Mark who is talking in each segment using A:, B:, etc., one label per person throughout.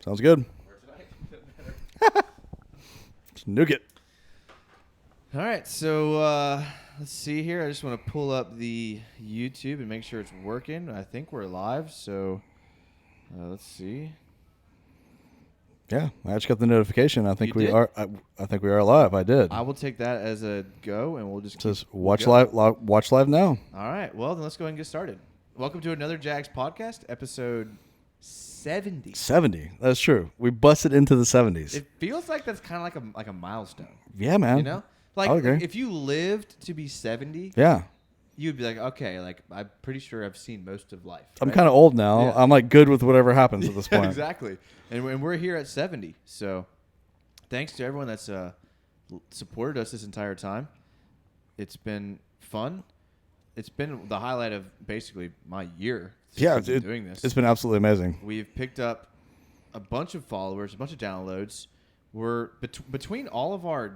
A: Sounds good. Just nuke it.
B: All right, so let's see here. I just want to pull up the YouTube and make sure it's working. I think we're live, so let's see.
A: Yeah, I just got the notification. I think
B: You
A: we
B: did?
A: are. I think we are live. I did.
B: I will take that as a go, and we'll just
A: It says
B: we'll
A: watch
B: go.
A: live. Watch live now.
B: All right, well then let's go ahead and get started. Welcome to another Jags podcast, episode 70.
A: 70. That's true. We busted into the 70s.
B: It feels like that's kind of like a milestone.
A: Yeah, man.
B: You know, like
A: I would agree.
B: if you lived to be 70,
A: Yeah.
B: you'd be like, okay, like I'm pretty sure I've seen most of life.
A: I'm
B: right?
A: kind of old now.
B: Yeah.
A: I'm like good with whatever happens at this point.
B: Exactly. And we're here at 70. So thanks to everyone that's supported us this entire time. It's been fun. It's been the highlight of basically my year.
A: Yeah,
B: since doing this.
A: It's been absolutely amazing.
B: We've picked up a bunch of followers, a bunch of downloads. We're between all of our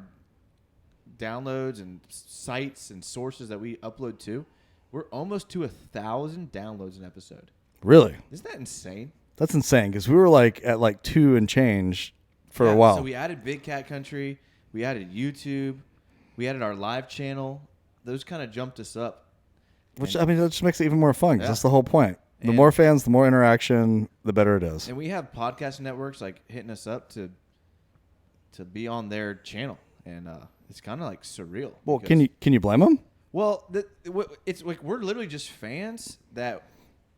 B: downloads and sites and sources that we upload to, we're almost to 1,000 downloads an episode.
A: Really?
B: Isn't that insane?
A: That's insane because we were like at like 2 and change for a while.
B: So we added Big Cat Country, we added YouTube, we added our live channel. Those kind of jumped us up.
A: Which, I mean, that just makes it even more fun because
B: Yeah.
A: that's the whole point. The
B: And-
A: more fans, the more interaction, the better it is.
B: And we have podcast networks like hitting us up to be on their channel, and it's kind of like surreal.
A: Well,
B: because-
A: can you blame them?
B: Well, it's like we're literally just fans that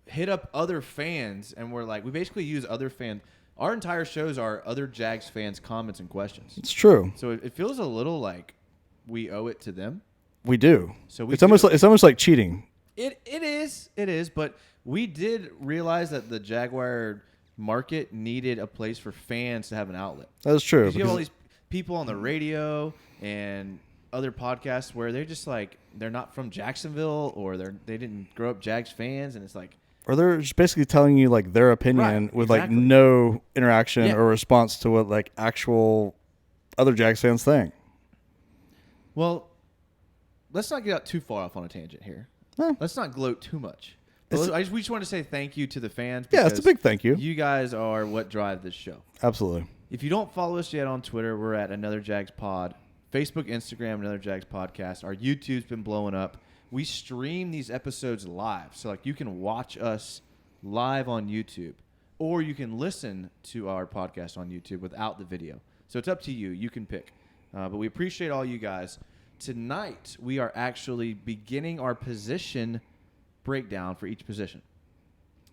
B: hit up other fans, and we're like, we basically use other fans. Our entire shows are other Jags fans' comments and questions.
A: It's true.
B: So it feels a little like we owe it to them.
A: We do.
B: So we
A: it's almost
B: do-
A: like cheating.
B: It is, but we did realize that the Jaguar market needed a place for fans to have an outlet.
A: That's true.
B: Because you have all
A: because-
B: these people on the radio and other podcasts where they're just like they're not from Jacksonville or they didn't grow up Jags fans, and it's like
A: or they're just basically telling you like their opinion
B: Right,
A: with
B: exactly.
A: like no interaction
B: Yeah.
A: or response to what like actual other Jags fans think.
B: well, let's not get out too far off on a tangent here.
A: Eh.
B: Let's not gloat too much. But we just want to say thank you to the fans.
A: Yeah, it's a
B: because
A: big thank you.
B: You guys are what drive this show.
A: Absolutely.
B: If you don't follow us yet on Twitter, we're at Another Jags Pod. Facebook, Instagram, Another Jags Podcast. Our YouTube's been blowing up. We stream these episodes live. So like you can watch us live on YouTube, or you can listen to our podcast on YouTube without the video. So it's up to you. You can pick. But we appreciate all you guys. Tonight, we are actually beginning our position breakdown for each position.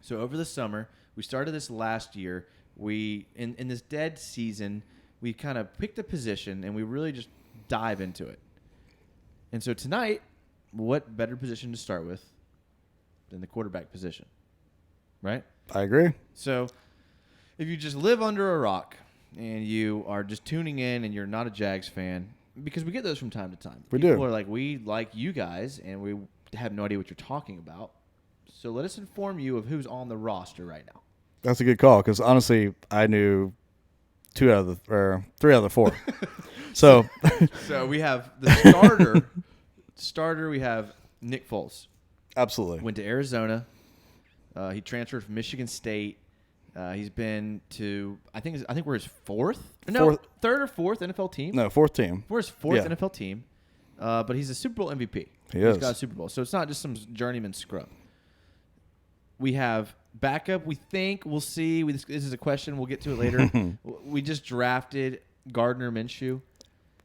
B: So over the summer, we started this last year. We in this dead season, we kind of picked a position and we really just dive into it. And so tonight, what better position to start with than the quarterback position, right?
A: I agree.
B: So if you just live under a rock and you are just tuning in and you're not a Jags fan, because we get those from time to time.
A: We
B: People
A: do.
B: are like, we like you guys and we have no idea what you're talking about. So let us inform you of who's on the roster right now.
A: That's a good call because honestly, I knew 3 out of the 4. So
B: So we have the starter. We have Nick Foles.
A: absolutely.
B: Went to Arizona. He transferred from Michigan State. He's been to I think we're his third or fourth NFL team.
A: No, 4th team.
B: We're his fourth
A: Yeah.
B: NFL team. But he's a Super Bowl MVP.
A: He
B: He's
A: is.
B: got a Super Bowl, so it's not just some journeyman scrub. We have backup. We think we'll see. This is a question. We'll get to it later. We just drafted Gardner Minshew.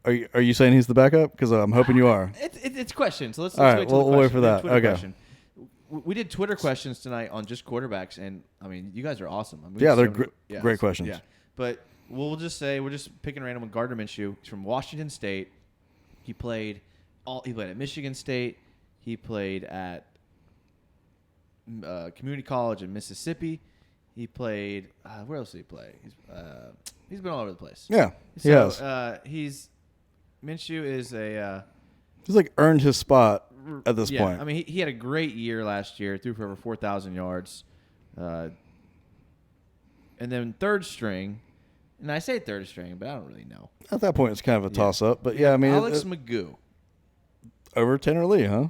A: Are you saying he's the backup? Because I'm hoping you are.
B: It's questions. So let's
A: All right,
B: wait till
A: we'll
B: the
A: wait
B: question.
A: for
B: We did
A: that.
B: Twitter
A: Okay.
B: question. We did Twitter questions tonight on just quarterbacks, and I mean, you guys are awesome. I mean,
A: Yeah, they're
B: so-
A: great questions.
B: Yeah, but we'll just say we're just picking random with Gardner Minshew. He's from Washington State. He played at Michigan State. He played at community college in Mississippi. He played where else did he play? He's been all over the place.
A: Yeah, he
B: So
A: has.
B: Minshew is a.
A: He's like earned his spot at this
B: Yeah,
A: point.
B: I mean, he had a great year last year. Threw for over 4,000 yards. And then third string, and I say third string, but I don't really know.
A: At that point, it's kind of a toss-up. But, yeah, I mean,
B: Alex Magoo.
A: over Tanner Lee, huh?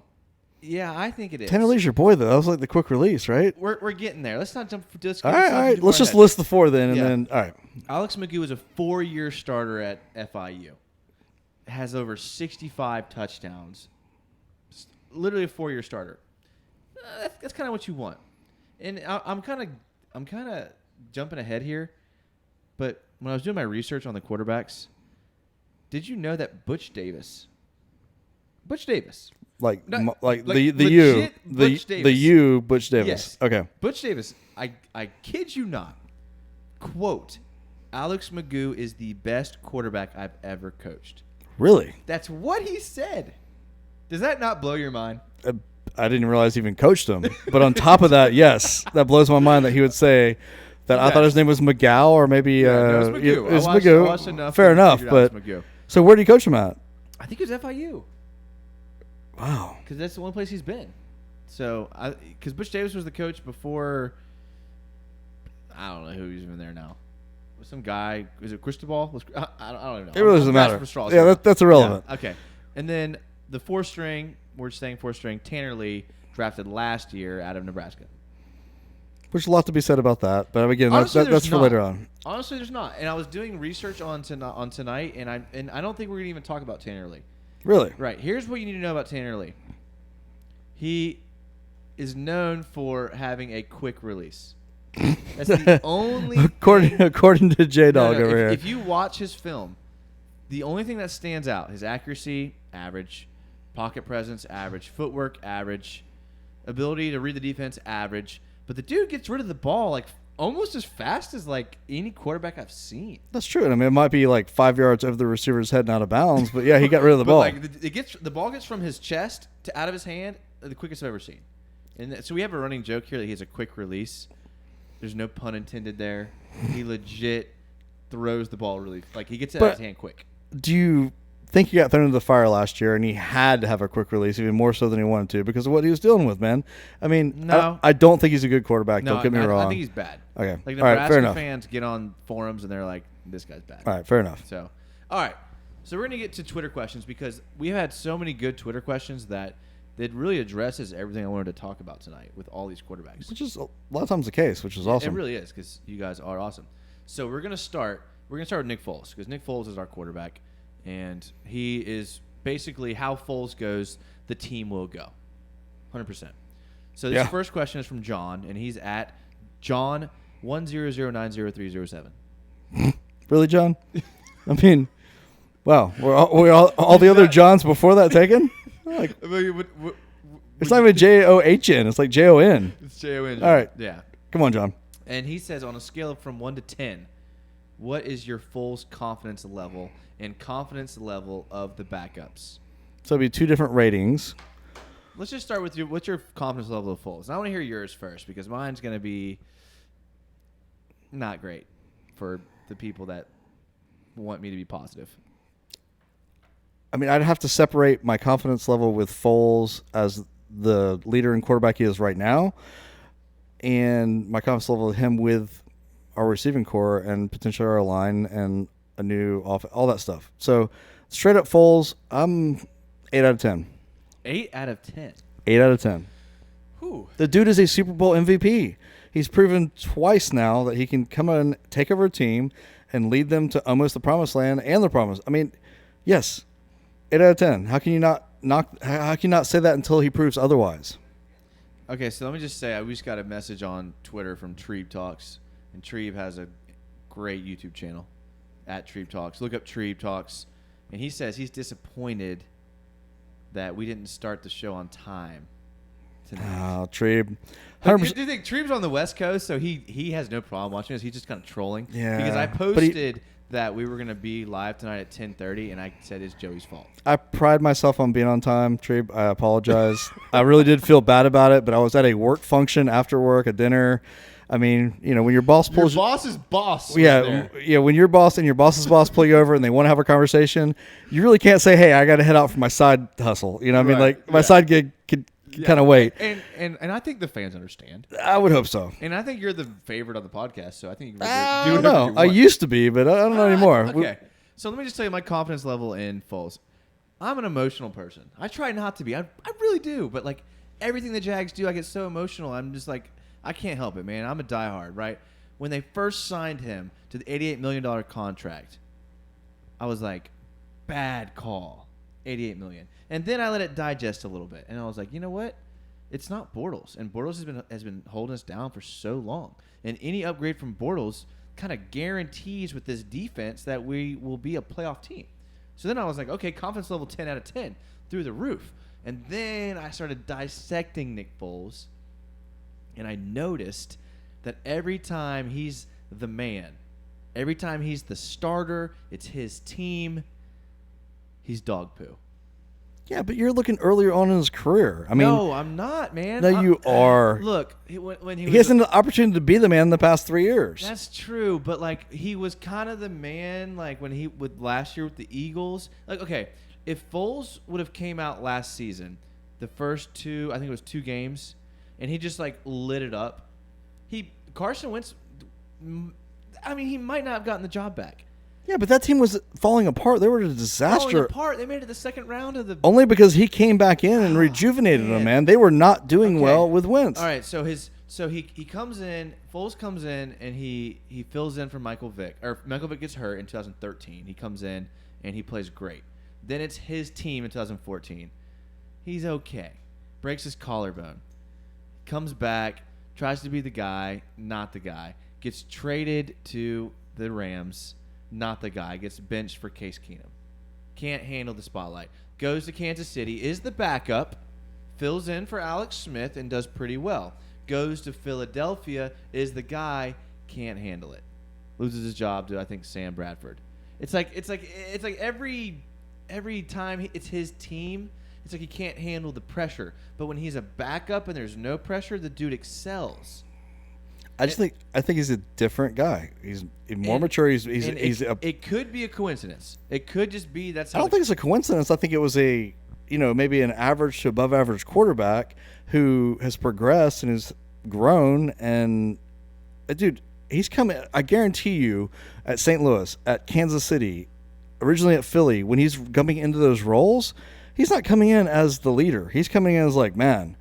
B: Yeah, I think it is.
A: Tanner Lee's your boy, though. That was like the quick release, right?
B: We're getting there. Let's not jump.
A: All right. Let's just list the 4 then, and then all right.
B: Alex McGough is a 4-year starter at FIU. Has over 65 touchdowns. Literally a 4-year starter. That's kind of what you want. And I'm kind of jumping ahead here, but when I was doing my research on the quarterbacks, did you know that Butch Davis,
A: Butch
B: Davis.
A: The U Butch Davis.
B: Yes.
A: Okay.
B: Butch Davis, I kid you not, quote, Alex McGough is the best quarterback I've ever coached.
A: Really?
B: That's what he said. Does that not blow your mind?
A: I didn't realize he even coached him. But on top of that, yes, that blows my mind that he would say that. I thought his name was McGow or maybe
B: no, it's McGough.
A: It was
B: I
A: McGough.
B: watched enough.
A: Fair enough. But so where did he coach him at?
B: I think it was FIU.
A: Wow.
B: Because that's the one place he's been. So, because Butch Davis was the coach before, I don't know who's even there now. Was some guy, is it Cristobal? I don't even know.
A: It really doesn't matter. Yeah, that's irrelevant.
B: Yeah, okay. And then the 4-string, we're saying 4-string, Tanner Lee, drafted last year out of Nebraska.
A: There's a lot to be said about that. But again,
B: Honestly,
A: that's for later on.
B: Honestly, there's not. And I was doing research on tonight, and I don't think we're going to even talk about Tanner Lee.
A: Really?
B: Right. Here's what you need to know about Tanner Lee. He is known for having a quick release. That's the only
A: according to J-Dog over here.
B: If you watch his film, the only thing that stands out, his accuracy, average, pocket presence, average, footwork, average, ability to read the defense, average. But the dude gets rid of the ball like almost as fast as like any quarterback I've seen.
A: That's true. I mean, it might be like 5 yards over the receiver's head and out of bounds, but yeah, he got rid of the ball.
B: Like the ball gets from his chest to out of his hand, the quickest I've ever seen. And so we have a running joke here that he has a quick release. There's no pun intended there. He legit throws the ball really, like he gets it out of his hand quick.
A: Do you think he got thrown into the fire last year and he had to have a quick release even more so than he wanted to because of what he was dealing with, man? I mean,
B: no.
A: I don't think he's a good quarterback.
B: No,
A: don't get me wrong.
B: I think he's bad.
A: Okay.
B: Like
A: all right, fair
B: Nebraska
A: enough.
B: fans get on forums and they're like, this guy's bad.
A: All right, fair enough.
B: So, all right. So we're going to get to Twitter questions because we've had so many good Twitter questions that really addresses everything I wanted to talk about tonight with all these quarterbacks.
A: Which is a lot of times the case, which is awesome.
B: It really is because you guys are awesome. So we're going to start with Nick Foles because Nick Foles is our quarterback, and he is basically how Foles goes, the team will go, 100%. So this first question is from John, and he's at John 100900307.
A: Really, John? I mean, wow. Were all the other Johns before that taken? Like, it's not even John. It's like Jon.
B: It's Jon.
A: All right.
B: Yeah.
A: Come on, John.
B: And he says on a scale of from 1 to 10, what is your Foles confidence level and confidence level of the backups?
A: So it'll be 2 different ratings.
B: Let's just start with what's your confidence level of Foles? And I want to hear yours first because mine's going to be not great for the people that want me to be positive.
A: I mean, I'd have to separate my confidence level with Foles as the leader and quarterback he is right now, and my confidence level with him with our receiving core and potentially our line and a new offense, all that stuff. So straight up Foles, I'm 8 out of 10.
B: 8 out of 10.
A: 8 out of 10.
B: Whew.
A: The dude is a Super Bowl MVP. He's proven twice now that he can come in, take over a team, and lead them to almost the promised land and the promise. I mean, yes. 8 out of 10. How can you not say that until he proves otherwise?
B: Okay, so let me just say we just got a message on Twitter from Trebe Talks, and Trebe has a great YouTube channel at Trebe Talks. Look up Trebe Talks, and he says he's disappointed that we didn't start the show on time tonight.
A: Oh, Trebe.
B: Do you think Trebe's on the West Coast, so he has no problem watching us? He's just kind of trolling.
A: Yeah,
B: because I posted that we were going to be live tonight at 10:30, and I said it's Joey's fault.
A: I pride myself on being on time, Trebe. I apologize. I really did feel bad about it, but I was at a work function after work, a dinner. I mean, you know, when your boss pulls...
B: Your boss's boss.
A: Yeah, when your boss and your boss's boss pull you over and they want to have a conversation, you really can't say, hey, I got to head out for my side hustle. You know what I mean? Like, my side gig could kind of wait.
B: And I think the fans understand.
A: I would hope so.
B: And I think you're the favorite on the podcast, so I think you can
A: I don't know. I used to be, but I don't know anymore.
B: Okay. So let me just tell you my confidence level in Foles. I'm an emotional person. I try not to be. I really do. But, like, everything the Jags do, I get so emotional. I'm just like, I can't help it, man. I'm a diehard, right? When they first signed him to the $88 million contract, I was like, bad call, $88 million. And then I let it digest a little bit, and I was like, you know what? It's not Bortles, and Bortles has been holding us down for so long. And any upgrade from Bortles kind of guarantees with this defense that we will be a playoff team. So then I was like, okay, confidence level 10 out of 10, through the roof. And then I started dissecting Nick Foles, and I noticed that every time he's the man, every time he's the starter, it's his team, he's dog poo.
A: Yeah, but you're looking earlier on in his career. I mean,
B: no, I'm not, man.
A: No, you are.
B: Look, when he
A: hasn't had the opportunity to be the man in the past 3 years.
B: That's true, but like he was kind of the man, like when he with last year with the Eagles. Like, okay, if Foles would have came out last season, the first two, I think it was 2 games, and he just like lit it up. Carson Wentz, I mean, he might not have gotten the job back.
A: Yeah, but that team was falling apart. They were a disaster.
B: Falling apart. They made it to the second round of the.
A: Only because he came back in and rejuvenated them, man. They were not doing well with Wentz.
B: All right, so he comes in. Foles comes in and he fills in for Michael Vick. Or Michael Vick gets hurt in 2013. He comes in and he plays great. Then it's his team in 2014. He's okay. Breaks his collarbone. Comes back. Tries to be the guy. Not the guy. Gets traded to the Rams. Not the guy. Gets benched for Case Keenum. Can't handle the spotlight. Goes to Kansas City. Is the backup. Fills in for Alex Smith and does pretty well. Goes to Philadelphia. Is the guy. Can't handle it. Loses his job to, I think, Sam Bradford. It's like every time it's his team, it's like he can't handle the pressure. But when he's a backup and there's no pressure, the dude excels.
A: I think he's a different guy. He's more mature.
B: It could be a coincidence. It could just be that's.
A: I don't think it's a coincidence. I think it was maybe an average to above average quarterback who has progressed and has grown. And dude, he's coming. I guarantee you, at St. Louis, at Kansas City, originally at Philly, when he's coming into those roles, he's not coming in as the leader. He's coming in as like, man,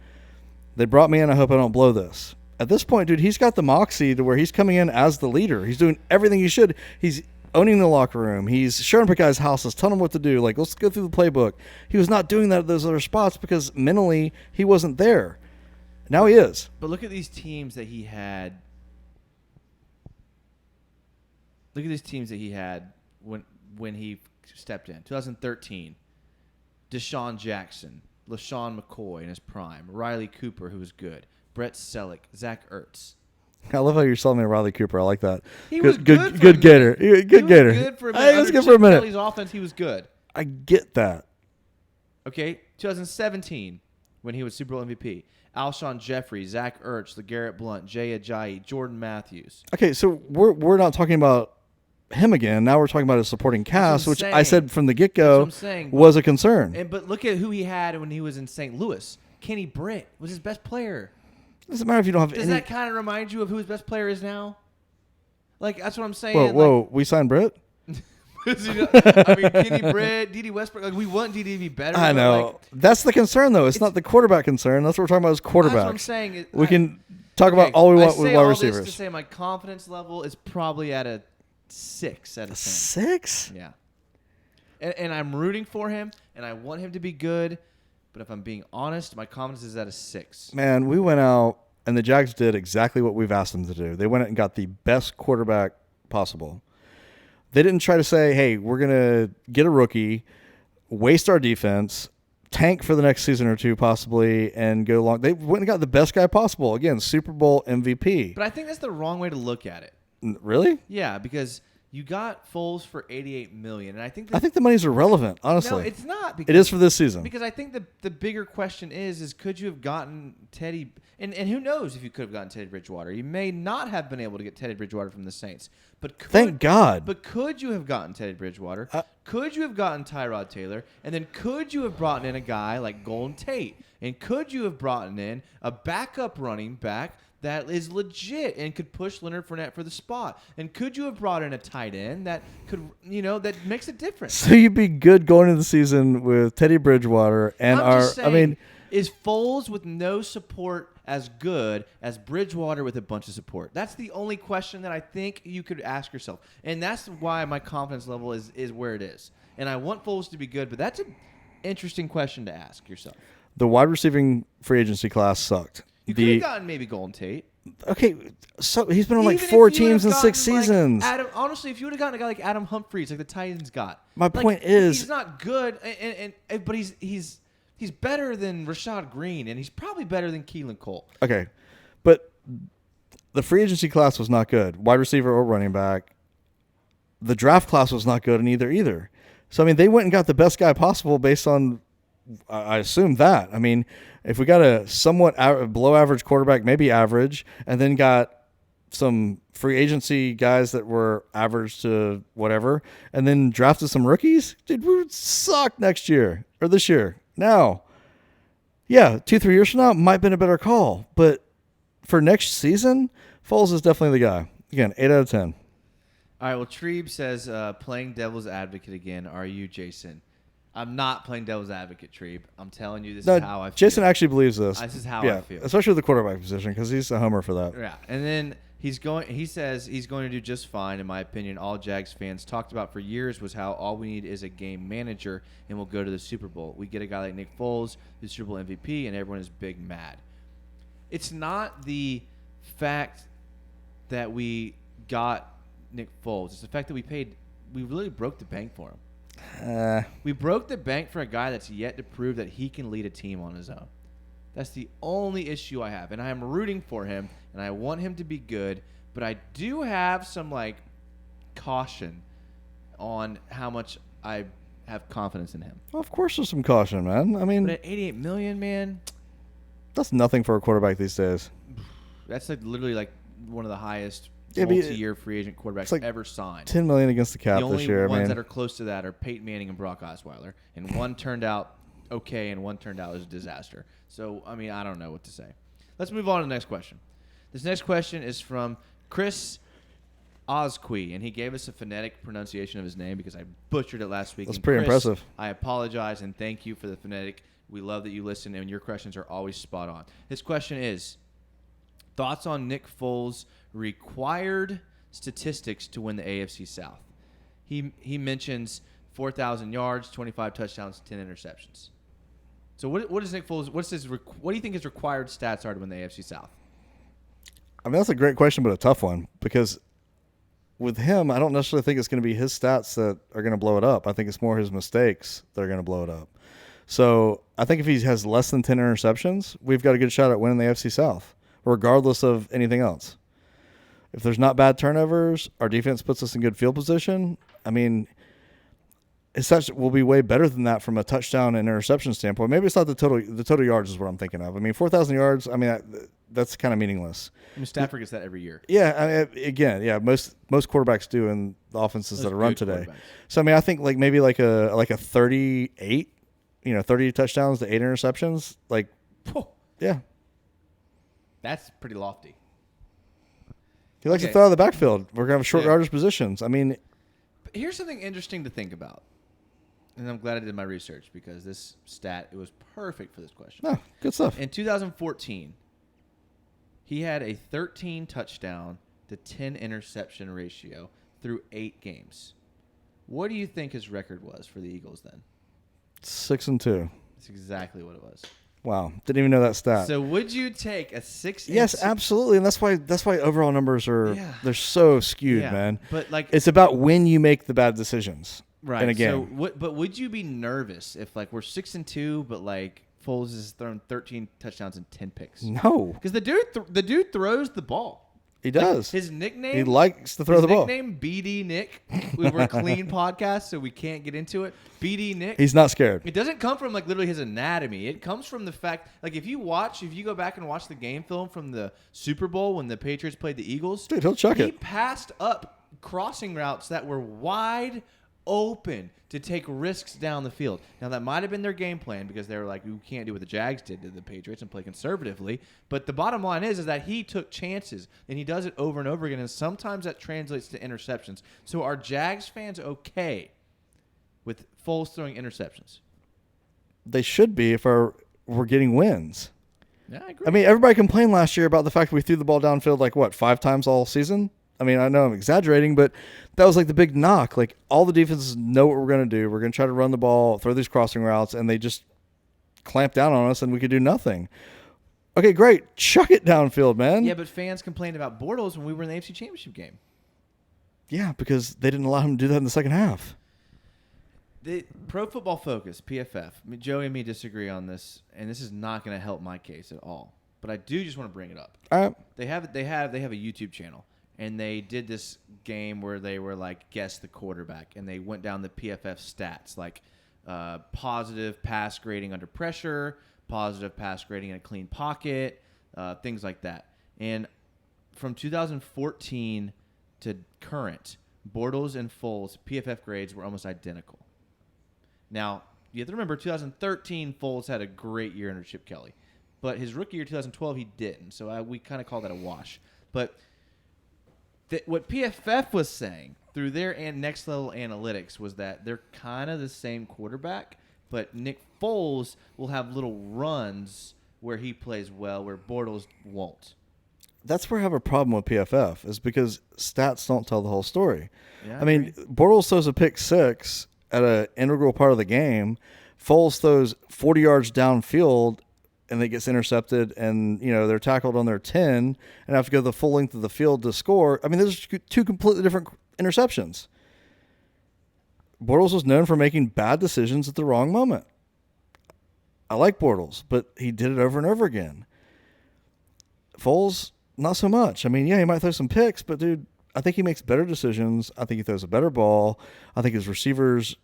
A: they brought me in. I hope I don't blow this. At this point, dude, he's got the moxie to where he's coming in as the leader. He's doing everything he should. He's owning the locker room. He's showing up at guys' houses, telling them what to do. Like, let's go through the playbook. He was not doing that at those other spots because mentally he wasn't there. Now he is.
B: But look at these teams that he had. Look at these teams that he had when he stepped in. 2013, Deshaun Jackson, LaShawn McCoy in his prime, Riley Cooper, who was good. Brett Selleck, Zach Ertz.
A: I love how you're selling me Riley Cooper. I like that.
B: He was good.
A: Good gator. Good gator.
B: Good for a minute.
A: He was good for a minute.
B: Kelly's offense, he was good.
A: I get that.
B: Okay, 2017, when he was Super Bowl MVP. Alshon Jeffrey, Zach Ertz, LeGarrette Blount, Jay Ajayi, Jordan Matthews.
A: Okay, so we're not talking about him again. Now we're talking about his supporting cast, which I said from the get-go was a concern.
B: But look at who he had when he was in St. Louis. Kenny Britt was his best player.
A: Doesn't matter if you don't have any.
B: Does that kind of remind you of who his best player is now? Like, that's what I'm saying.
A: Whoa, we signed Britt?
B: I mean, Kenny Britt, D.D. Westbrook. Like, we want D.D. to be better.
A: I know. That's the concern, though. It's not the quarterback concern. That's what we're talking about is quarterbacks. That's
B: what I'm saying.
A: We can talk about all we want with wide receivers.
B: This to say my confidence level is probably at a 6 out of 10.
A: 6?
B: Yeah. And I'm rooting for him, and I want him to be good. But if I'm being honest, my confidence is at a 6.
A: Man, we went out, and the Jags did exactly what we've asked them to do. They went out and got the best quarterback possible. They didn't try to say, hey, we're going to get a rookie, waste our defense, tank for the next season or two possibly, and go long. They went and got the best guy possible. Again, Super Bowl MVP.
B: But I think that's the wrong way to look at it.
A: Really?
B: Yeah, because you got Foles for $88 million, and I think
A: the money's irrelevant. Honestly,
B: no, it's not.
A: It is for this season.
B: Because I think the bigger question is could you have gotten Teddy? And who knows if you could have gotten Teddy Bridgewater? You may not have been able to get Teddy Bridgewater from the Saints, but
A: thank God.
B: But could you have gotten Teddy Bridgewater? Could you have gotten Tyrod Taylor? And then could you have brought in a guy like Golden Tate? And could you have brought in a backup running back that is legit and could push Leonard Fournette for the spot? And could you have brought in a tight end that could, that makes a difference?
A: So you'd be good going into the season with Teddy Bridgewater and
B: Is Foles with no support as good as Bridgewater with a bunch of support? That's the only question that I think you could ask yourself. And that's why my confidence level is where it is. And I want Foles to be good, but that's an interesting question to ask yourself.
A: The wide receiving free agency class sucked.
B: You could have gotten maybe Golden Tate.
A: Okay, so he's been on like
B: Even
A: 4
B: if you would
A: teams
B: have
A: in 6
B: gotten,
A: seasons.
B: Honestly, if you would have gotten a guy like Adam Humphries, like the Titans got.
A: My point is,
B: he's not good, but he's better than Rashad Green, and he's probably better than Keelan Cole.
A: okay, but the free agency class was not good. Wide receiver or running back. The draft class was not good in either. So, I mean, they went and got the best guy possible based on, I assume that. I mean, if we got a somewhat below average quarterback, maybe average, and then got some free agency guys that were average to whatever, and then drafted some rookies, dude, we would suck next year or this year. Now, yeah, 2-3 years from now, might have been a better call. But for next season, Foles is definitely the guy. Again, 8 out of 10.
B: All right, well, Trebe says, playing devil's advocate again. Are you, Jason? I'm not playing devil's advocate, Trebe. I'm telling you, this is how I feel.
A: Jason actually believes this.
B: This is how I feel.
A: Especially with the quarterback position, because he's a homer for that.
B: Yeah, and then he says he's going to do just fine, in my opinion. All Jags fans talked about for years was how all we need is a game manager, and we'll go to the Super Bowl. We get a guy like Nick Foles, who's Super Bowl MVP, and everyone is big mad. It's not the fact that we got Nick Foles. It's the fact that we really broke the bank for him. We broke the bank for a guy that's yet to prove that he can lead a team on his own. That's the only issue I have. And I am rooting for him, and I want him to be good. But I do have some, caution on how much I have confidence in him.
A: Well, of course there's some caution, man. I mean,
B: but at $88 million, man,
A: that's nothing for a quarterback these days.
B: That's literally one of the highest multi-year free agent quarterbacks ever signed.
A: $10 million against the cap
B: this year.
A: The
B: only ones that are close to that are Peyton Manning and Brock Osweiler, and one turned out okay, and one turned out as a disaster. So, I mean, I don't know what to say. Let's move on to the next question. This next question is from Chris Ozqui, and he gave us a phonetic pronunciation of his name because I butchered it last week.
A: That's pretty impressive.
B: I apologize, and thank you for the phonetic. We love that you listen, and your questions are always spot on. His question is, thoughts on Nick Foles' required statistics to win the AFC South? He mentions 4,000 yards, 25 touchdowns, 10 interceptions. So what is Nick Foles? What do you think his required stats are to win the AFC South?
A: I mean, that's a great question, but a tough one, because with him, I don't necessarily think it's going to be his stats that are going to blow it up. I think it's more his mistakes that are going to blow it up. So I think if he has less than 10 interceptions, we've got a good shot at winning the AFC South, regardless of anything else. If there's not bad turnovers, our defense puts us in good field position. I mean, his stats will be way better than that from a touchdown and interception standpoint. Maybe it's not the total yards is what I'm thinking of. I mean, 4,000 yards, I mean, that's kind of meaningless.
B: I mean, Stafford gets that every year.
A: Yeah, I mean, most quarterbacks do in the offenses that are run today. So, I mean, I think maybe like a 38, 30 touchdowns to 8 interceptions. Yeah.
B: That's pretty lofty.
A: He likes to throw out of the backfield. We're going to have short yardage positions. I mean,
B: but here's something interesting to think about. And I'm glad I did my research because this stat, it was perfect for this question.
A: Oh, good stuff.
B: In 2014, he had a 13 touchdown to 10 interception ratio through 8 games. What do you think his record was for the Eagles then?
A: 6-2.
B: That's exactly what it was.
A: Wow, didn't even know that stat.
B: So would you take a 6?
A: Yes, absolutely, and that's why overall numbers are they're so skewed, man.
B: But
A: it's about when you make the bad decisions,
B: right?
A: In a game.
B: So, but would you be nervous if we're 6-2, but Foles has thrown 13 touchdowns and 10 picks?
A: No,
B: because the dude throws the ball.
A: He does.
B: His nickname.
A: He likes to throw the ball.
B: His nickname, BD Nick. We're a clean podcast, so we can't get into it. BD Nick.
A: He's not scared.
B: It doesn't come from literally his anatomy. It comes from the fact if you go back and watch the game film from the Super Bowl when the Patriots played the Eagles,
A: dude, he'll chuck it.
B: He passed up crossing routes that were wide open to take risks down the field. Now, that might have been their game plan because they were like, we can't do what the Jags did to the Patriots and play conservatively. But the bottom line is that he took chances, and he does it over and over again, and sometimes that translates to interceptions. So are Jags fans okay with Foles throwing interceptions?
A: They should be if our we're getting wins.
B: Yeah, I agree.
A: I mean, everybody complained last year about the fact that we threw the ball downfield like, 5 times all season? I mean, I know I'm exaggerating, but that was like the big knock. Like, all the defenses know what we're going to do. We're going to try to run the ball, throw these crossing routes, and they just clamp down on us, and we could do nothing. Okay, great. Chuck it downfield, man.
B: Yeah, but fans complained about Bortles when we were in the AFC Championship game.
A: Yeah, because they didn't allow him to do that in the second half.
B: The Pro Football Focus, PFF. I mean, Joey and me disagree on this, and this is not going to help my case at all. But I do just want to bring it up.
A: All right.
B: They have a YouTube channel, and they did this game where they were like guess the quarterback, and they went down the PFF stats like positive pass grading under pressure, positive pass grading in a clean pocket, things like that. And from 2014 to current, Bortles and Foles PFF grades were almost identical. Now, you have to remember, 2013, Foles had a great year under Chip Kelly. But his rookie year, 2012, he didn't. So we kind of call that a wash. But what PFF was saying through their next-level analytics was that they're kind of the same quarterback, but Nick Foles will have little runs where he plays well, where Bortles won't.
A: That's where I have a problem with PFF, is because stats don't tell the whole story.
B: Yeah,
A: I mean, Bortles throws a pick six at an integral part of the game. Foles throws 40 yards downfield, and it gets intercepted, and they're tackled on their 10 and have to go the full length of the field to score. I mean, those are two completely different interceptions. Bortles was known for making bad decisions at the wrong moment. I like Bortles, but he did it over and over again. Foles, not so much. I mean, yeah, he might throw some picks, but dude, I think he makes better decisions. I think he throws a better ball. I think his receivers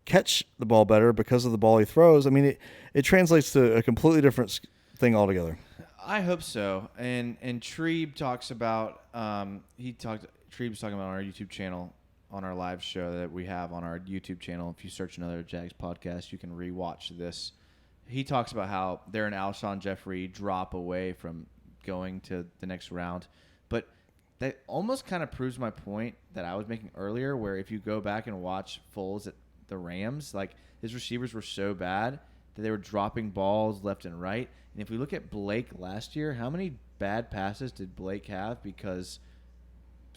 A: catch the ball better because of the ball he throws. I mean, it translates to a completely different thing altogether.
B: I hope so. And Treeb talks about Treeb's talking about on our YouTube channel, on our live show that we have on our YouTube channel. If you search another Jags podcast, you can rewatch this. He talks about how they're an Alshon Jeffrey drop away from going to the next round. But that almost kind of proves my point that I was making earlier, where if you go back and watch Foles at the Rams, like, his receivers were so bad that they were dropping balls left and right. And if we look at Blake last year, how many bad passes did Blake have because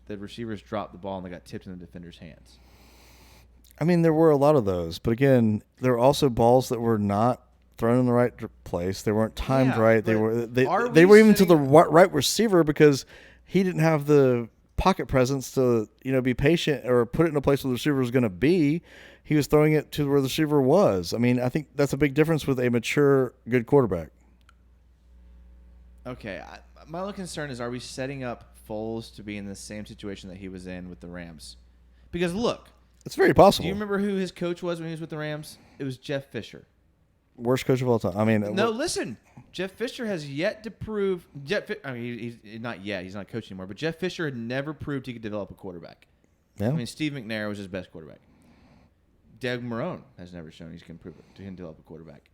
B: the receivers dropped the ball and they got tipped in the defender's hands?
A: I mean, there were a lot of those, but again, there were also balls that were not thrown in the right place. They weren't timed right. They were even to the right receiver because he didn't have the pocket presence to be patient or put it in a place where the receiver was going to be. He was throwing it to where the receiver was. I mean, I think that's a big difference with a mature, good quarterback.
B: Okay, my only concern is, are we setting up Foles to be in the same situation that he was in with the Rams? Because look,
A: it's very possible.
B: Do you remember who his coach was when he was with the Rams? It was Jeff Fisher.
A: Worst coach of all time. I mean,
B: no. Listen, Jeff Fisher has yet to prove. He's not yet. He's not a coach anymore. But Jeff Fisher had never proved he could develop a quarterback.
A: Yeah.
B: I mean, Steve McNair was his best quarterback. Doug Marrone has never shown he can prove it to him develop a quarterback.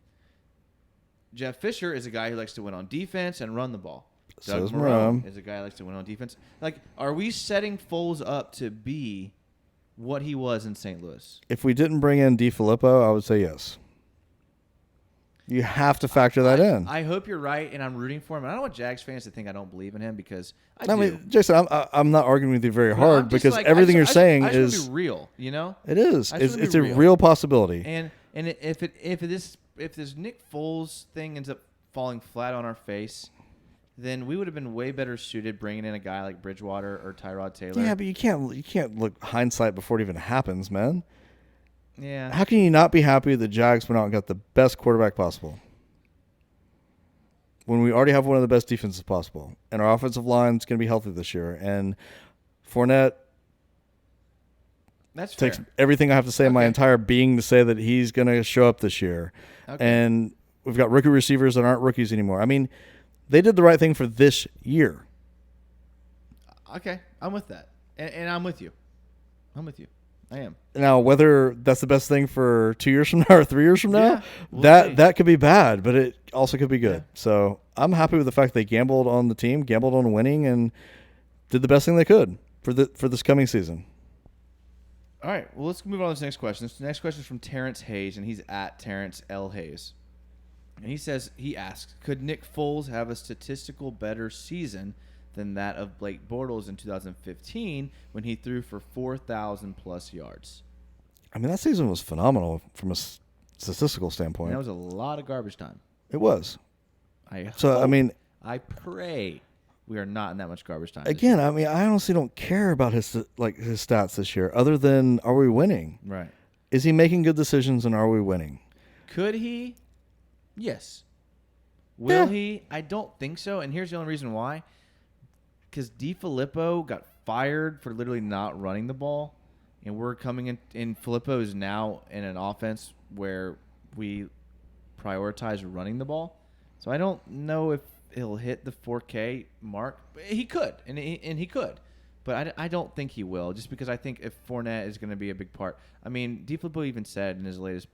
B: Jeff Fisher is a guy who likes to win on defense and run the ball. Doug Marrone is a guy who likes to win on defense. Like, are we setting Foles up to be what he was in St. Louis?
A: If we didn't bring in DeFilippo, I would say yes. You have to factor that in.
B: I hope you're right, and I'm rooting for him. And I don't want Jags fans to think I don't believe in him, because I do.
A: mean, Jason, I'm not arguing with you very hard, because everything you're saying is
B: just be real.
A: It is. It's a real possibility.
B: And if this Nick Foles thing ends up falling flat on our face, then we would have been way better suited bringing in a guy like Bridgewater or Tyrod Taylor.
A: Yeah, but you can't look hindsight before it even happens, man.
B: Yeah.
A: How can you not be happy the Jags went out and got the best quarterback possible when we already have one of the best defenses possible, and our offensive line is going to be healthy this year, and Fournette takes everything I have to say in my entire being to say that he's going to show up this year. Okay. And we've got rookie receivers that aren't rookies anymore. I mean, they did the right thing for this year.
B: Okay, I'm with that, and I'm with you. I am.
A: Now, whether that's the best thing for 2 years from now or 3 years from now, that could be bad, but it also could be good. Yeah. So I'm happy with the fact they gambled on the team, gambled on winning, and did the best thing they could for this coming season.
B: All right, well, let's move on to this next question. This next question is from Terrence Hayes, and he's at Terrence L. Hayes. And he asks, could Nick Foles have a statistical better season than that of Blake Bortles in 2015 when he threw for 4,000 plus yards?
A: I mean, that season was phenomenal from a statistical
B: And
A: standpoint.
B: that was a lot of garbage time.
A: It was.
B: I pray we are not in that much garbage time.
A: Again, I mean, I honestly don't care about his stats this year, other than are we winning?
B: Right.
A: Is he making good decisions, and are we winning?
B: Could he? Yes. Will
A: Yeah.
B: he? I don't think so. And here's the only reason why. Because DeFilippo got fired for literally not running the ball. And we're coming in. And Filippo is now in an offense where we prioritize running the ball. So I don't know if he'll hit the 4K mark. But he could. And he could. But I don't think he will. Just because I think if Fournette is going to be a big part. I mean, DeFilippo even said in his latest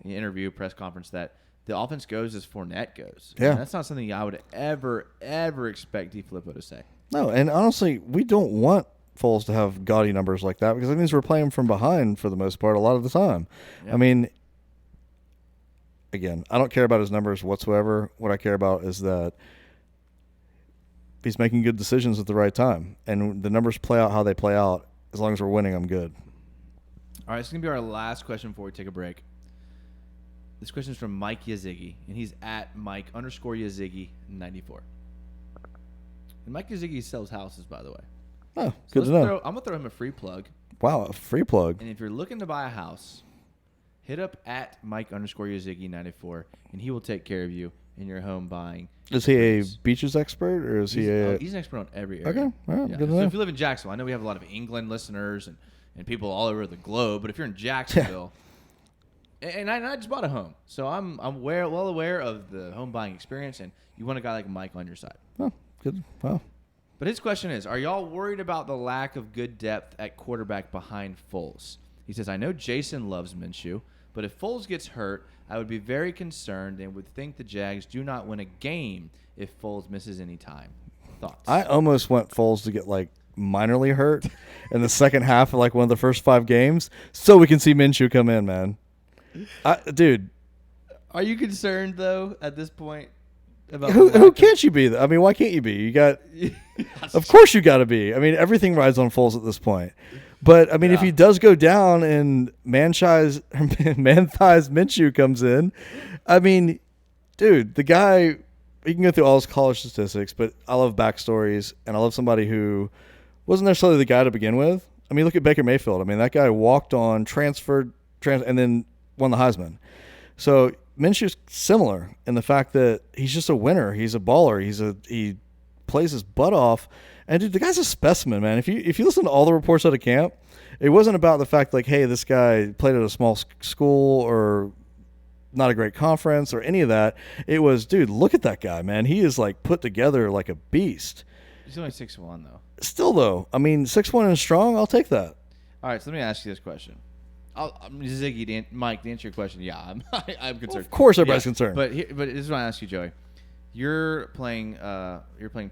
B: interview, press conference, that the offense goes as Fournette goes.
A: Yeah.
B: And that's not something I would ever expect DeFilippo to say.
A: No, and honestly, we don't want Foles to have gaudy numbers like that because that means we're playing from behind for the most part a lot of the time.
B: Yep.
A: I mean, again, I don't care about his numbers whatsoever. What I care about is that he's making good decisions at the right time, and the numbers play out how they play out. As long as we're winning, I'm good.
B: All right, this is going to be our last question before we take a break. This question is from Mike Yazigi, and he's at Mike_Yazigi94. And Mike Yazigi sells houses, by the way.
A: Oh,
B: So
A: good to know.
B: I'm going to throw him a free plug.
A: Wow, a free plug.
B: And if you're looking to buy a house, hit up at Mike_Yazigi94, and he will take care of you in your home buying.
A: Is he a
B: experience.
A: beaches expert, or is he a...
B: He's an expert on every area.
A: Okay, all right,
B: Yeah.
A: good to
B: So
A: know.
B: if you live in Jacksonville, I know we have a lot of England listeners and people all over the globe, but if you're in Jacksonville, and I just bought a home, so I'm well aware of the home buying experience, and you want a guy like Mike on your side.
A: Oh, good. Wow.
B: But his question is, are y'all worried about the lack of good depth at quarterback behind Foles? He says, I know Jason loves Minshew, but if Foles gets hurt, I would be very concerned and would think the Jags do not win a game if Foles misses any time. Thoughts?
A: I almost want Foles to get, like, minorly hurt in the second half of, like, one of the first 5 games so we can see Minshew come in, man. Dude.
B: Are you concerned, though, at this point? About
A: Who can't you be? I mean, why can't you be? You got... Of course you got to be. I mean, everything rides on Foles at this point. But, I mean, if he does go down and man-thighs Minshew comes in, I mean, dude, the guy, he can go through all his college statistics, but I love backstories, and I love somebody who wasn't necessarily the guy to begin with. I mean, look at Baker Mayfield. I mean, that guy walked on, transferred, and then won the Heisman. So Minshew's similar in the fact that he's just a winner. He's a baller. He plays his butt off. And dude, the guy's a specimen, man. If you listen to all the reports out of camp, it wasn't about the fact like, hey, this guy played at a small school or not a great conference or any of that. It was, dude, look at that guy, man. He is like put together like a beast.
B: He's only 6'1", though.
A: Still though, I mean, 6'1" and strong, I'll take that.
B: All right, so let me ask you this question. Mike, to answer your question, yeah, I'm concerned.
A: Well, of course, everybody's concerned.
B: But this is what I ask you, Joey. You're playing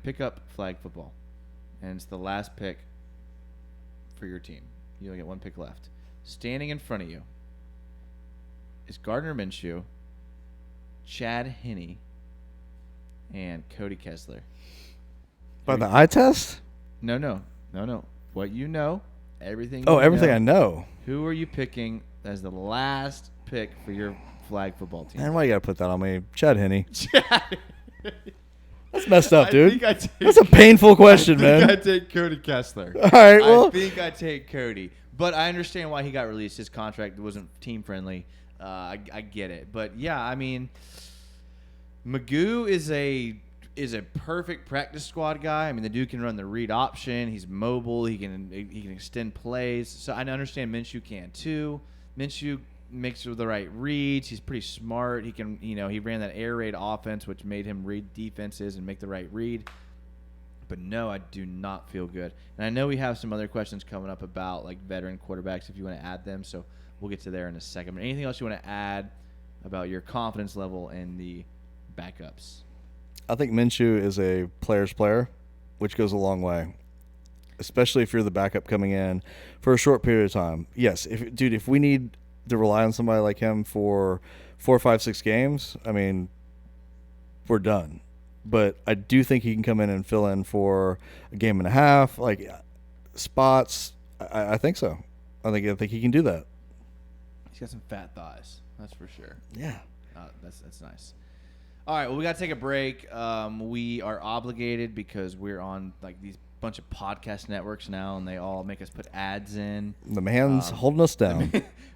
B: pickup flag football, and it's the last pick for your team. You only get 1 pick left. Standing in front of you is Gardner Minshew, Chad Henne, and Cody Kessler.
A: By the eye test?
B: No. What you know, everything.
A: Oh,
B: you
A: everything
B: know.
A: I know.
B: Who are you picking as the last pick for your flag football team?
A: Man, why you gotta put that on me? Chad Henne. That's messed up, dude. That's a painful question, man.
B: I take Cody Kessler.
A: All right, well.
B: I think I take Cody. But I understand why he got released. His contract wasn't team friendly. I get it. But yeah, I mean, Magoo is a perfect practice squad guy. I mean, the dude can run the read option. He's mobile. He can extend plays. So I understand Minshew can too. Minshew makes the right reads. He's pretty smart. He can, he ran that air raid offense, which made him read defenses and make the right read. But no, I do not feel good. And I know we have some other questions coming up about like veteran quarterbacks if you want to add them. So we'll get to there in a second. But anything else you want to add about your confidence level and the backups?
A: I think Minshew is a player's player, which goes a long way, especially if you're the backup coming in for a short period of time. Yes, if we need to rely on somebody like him for 4, 5, 6 games, I mean, we're done. But I do think he can come in and fill in for a game and a half, like spots. I think so. I think he can do that.
B: He's got some fat thighs, that's for sure.
A: Yeah.
B: That's nice. All right, well, we got to take a break. We are obligated because we're on like these bunch of podcast networks now, and they all make us put ads in.
A: The man's holding us down.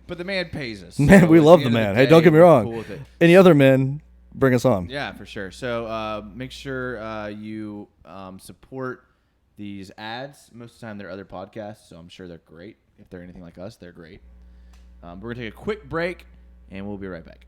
B: But the man pays us.
A: Man,
B: so
A: we
B: at
A: love
B: the
A: the
B: end of
A: man.
B: the
A: Hey,
B: day,
A: don't get me
B: we're
A: wrong.
B: cool with it.
A: Any other men, bring us on.
B: Yeah, for sure. So make sure you support these ads. Most of the time, they're other podcasts, so I'm sure they're great. If they're anything like us, they're great. We're going to take a quick break, and we'll be right back.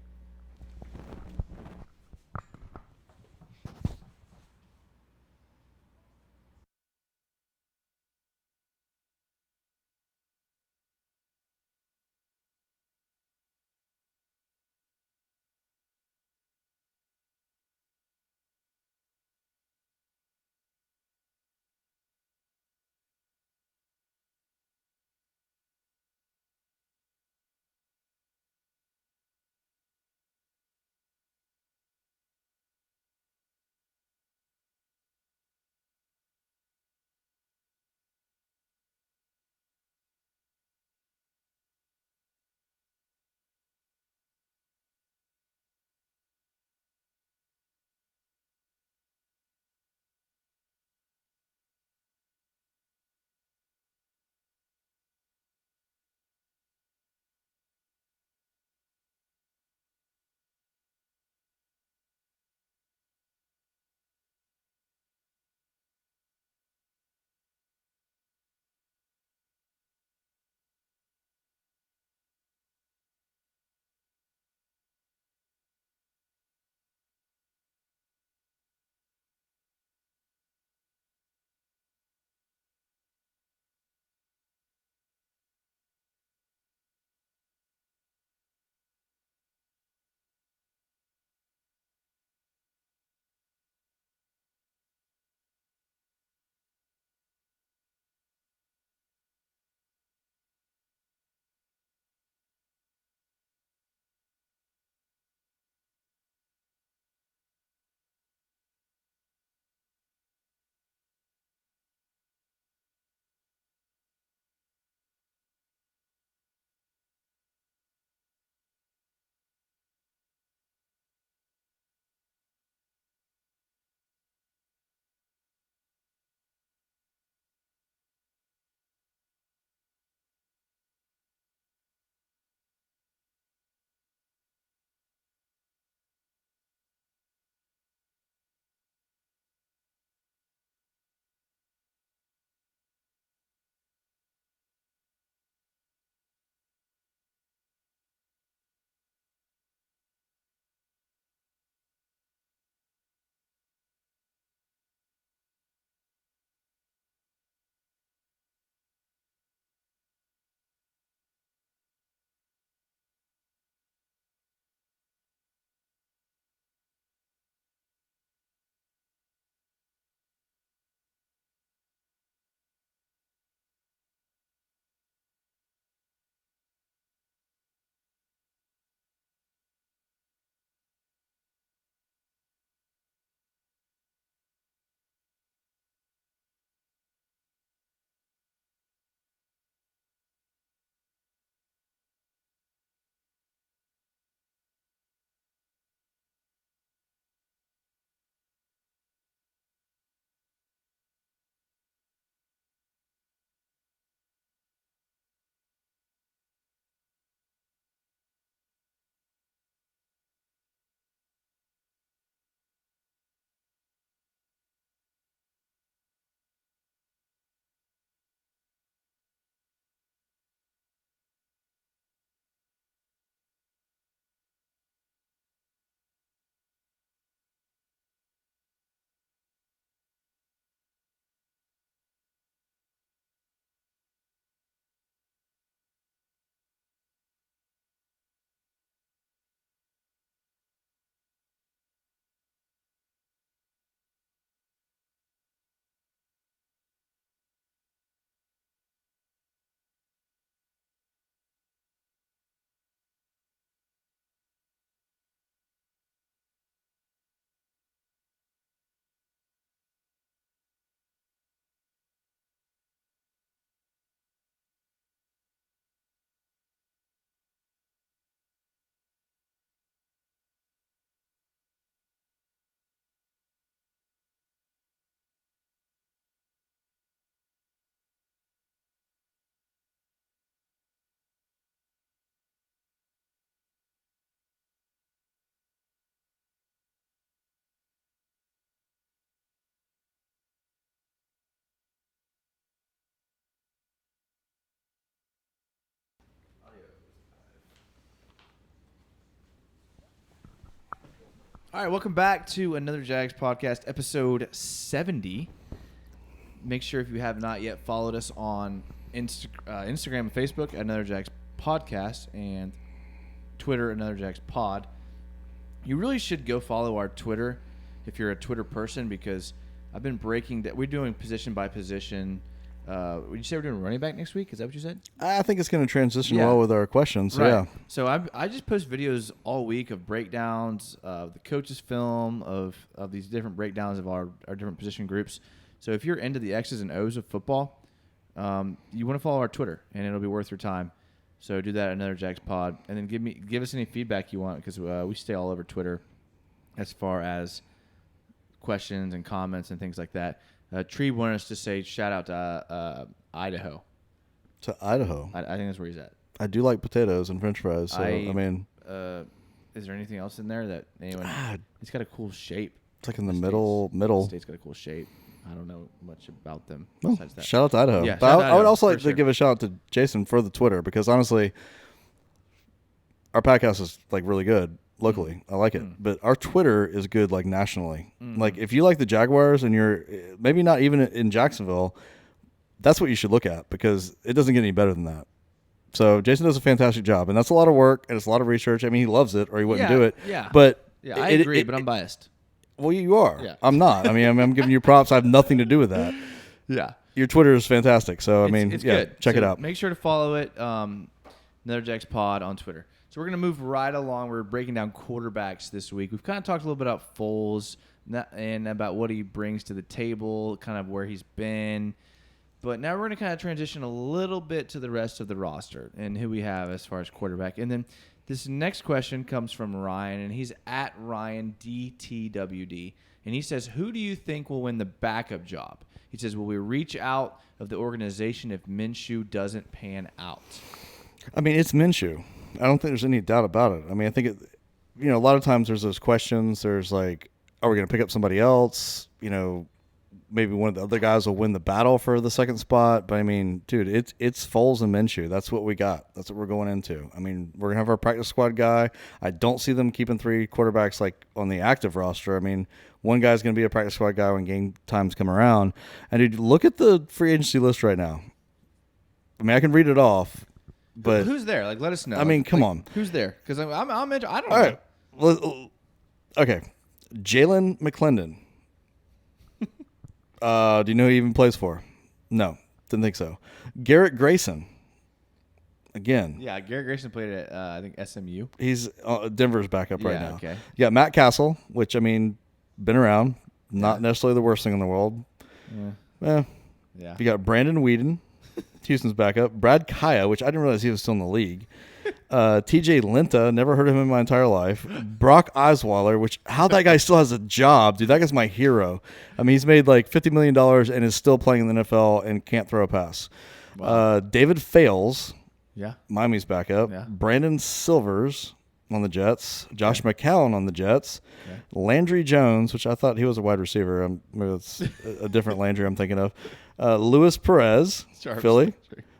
B: All right, welcome back to another Jags podcast, episode 70. Make sure if you have not yet followed us on Instagram and Facebook at Another Jags Podcast and Twitter, Another Jags Pod. You really should go follow our Twitter if you're a Twitter person, because I've been breaking that. We're doing position by position. Would you say we're doing running back next week? Is that what you said?
A: I think it's going to transition well with our questions. So, yeah.
B: So I just post videos all week of breakdowns of the coaches' film, of these different breakdowns of our different position groups. So if you're into the X's and O's of football, you want to follow our Twitter, and it'll be worth your time. So do that at Another Jags Pod, and then give us any feedback you want, because we stay all over Twitter as far as questions and comments and things like that. Tree wanted us to say shout out to Idaho.
A: To Idaho.
B: I think that's where he's at.
A: I do like potatoes and French fries. So I mean,
B: is there anything else in there that anyone? It's got a cool shape.
A: It's like in the middle.
B: The state's got a cool shape. I don't know much about them besides that.
A: Shout out to Idaho.
B: Yeah,
A: but I would also like to give a shout out to Jason for the Twitter, because honestly, our podcast is like really good locally. I like it. But our Twitter is good like nationally. Like if you like the Jaguars and you're maybe not even in Jacksonville, that's what you should look at, because it doesn't get any better than that. So Jason does a fantastic job, and that's a lot of work and it's a lot of research. I mean, he loves it or he wouldn't do it.
B: Yeah.
A: But
B: I agree, but I'm biased.
A: Well, you are.
B: Yeah.
A: I'm not. I mean, I'm giving you props. I have nothing to do with that.
B: Yeah.
A: Your Twitter is fantastic. So,
B: It's good.
A: Check it out.
B: Make sure to follow it, Another Jags Pod on Twitter. So we're going to move right along. We're breaking down quarterbacks this week. We've kind of talked a little bit about Foles and about what he brings to the table, kind of where he's been. But now we're going to kind of transition a little bit to the rest of the roster and who we have as far as quarterback. And then this next question comes from Ryan, and he's at RyanDTWD. And he says, who do you think will win the backup job? He says, will we reach out of the organization if Minshew doesn't pan out?
A: I mean, it's Minshew. I don't think there's any doubt about it. I mean, I think a lot of times there's those questions. There's like, are we going to pick up somebody else? Maybe one of the other guys will win the battle for the second spot. But I mean, dude, it's Foles and Minshew. That's what we got. That's what we're going into. I mean, we're going to have our practice squad guy. I don't see them keeping 3 quarterbacks like on the active roster. I mean, one guy's going to be a practice squad guy when game times come around. And dude, look at the free agency list right now. I mean, I can read it off. But
B: who's there? Like, let us know.
A: I mean, come on.
B: Who's there? Because I don't
A: All
B: know.
A: Right. Well, okay. Jalen McClendon. Do you know who he even plays for? No, didn't think so. Garrett Grayson. Again.
B: Yeah, Garrett Grayson played at, I think, SMU.
A: He's Denver's backup right now.
B: Okay.
A: You got Matt Castle, which, I mean, been around. Not necessarily the worst thing in the world.
B: Yeah.
A: You got Brandon Whedon, Houston's backup. Brad Kaya, which I didn't realize he was still in the league. TJ Linta, never heard of him in my entire life. Brock Osweiler, which how that guy still has a job, dude. That guy's my hero. I mean, he's made like $50 million and is still playing in the NFL and can't throw a pass. Wow. David Fales, Miami's backup. Yeah. Brandon Silvers on the Jets. Josh McCown on the Jets. Landry Jones, which I thought he was a wide receiver. Maybe it's a different Landry I'm thinking of. Luis Perez, Philly.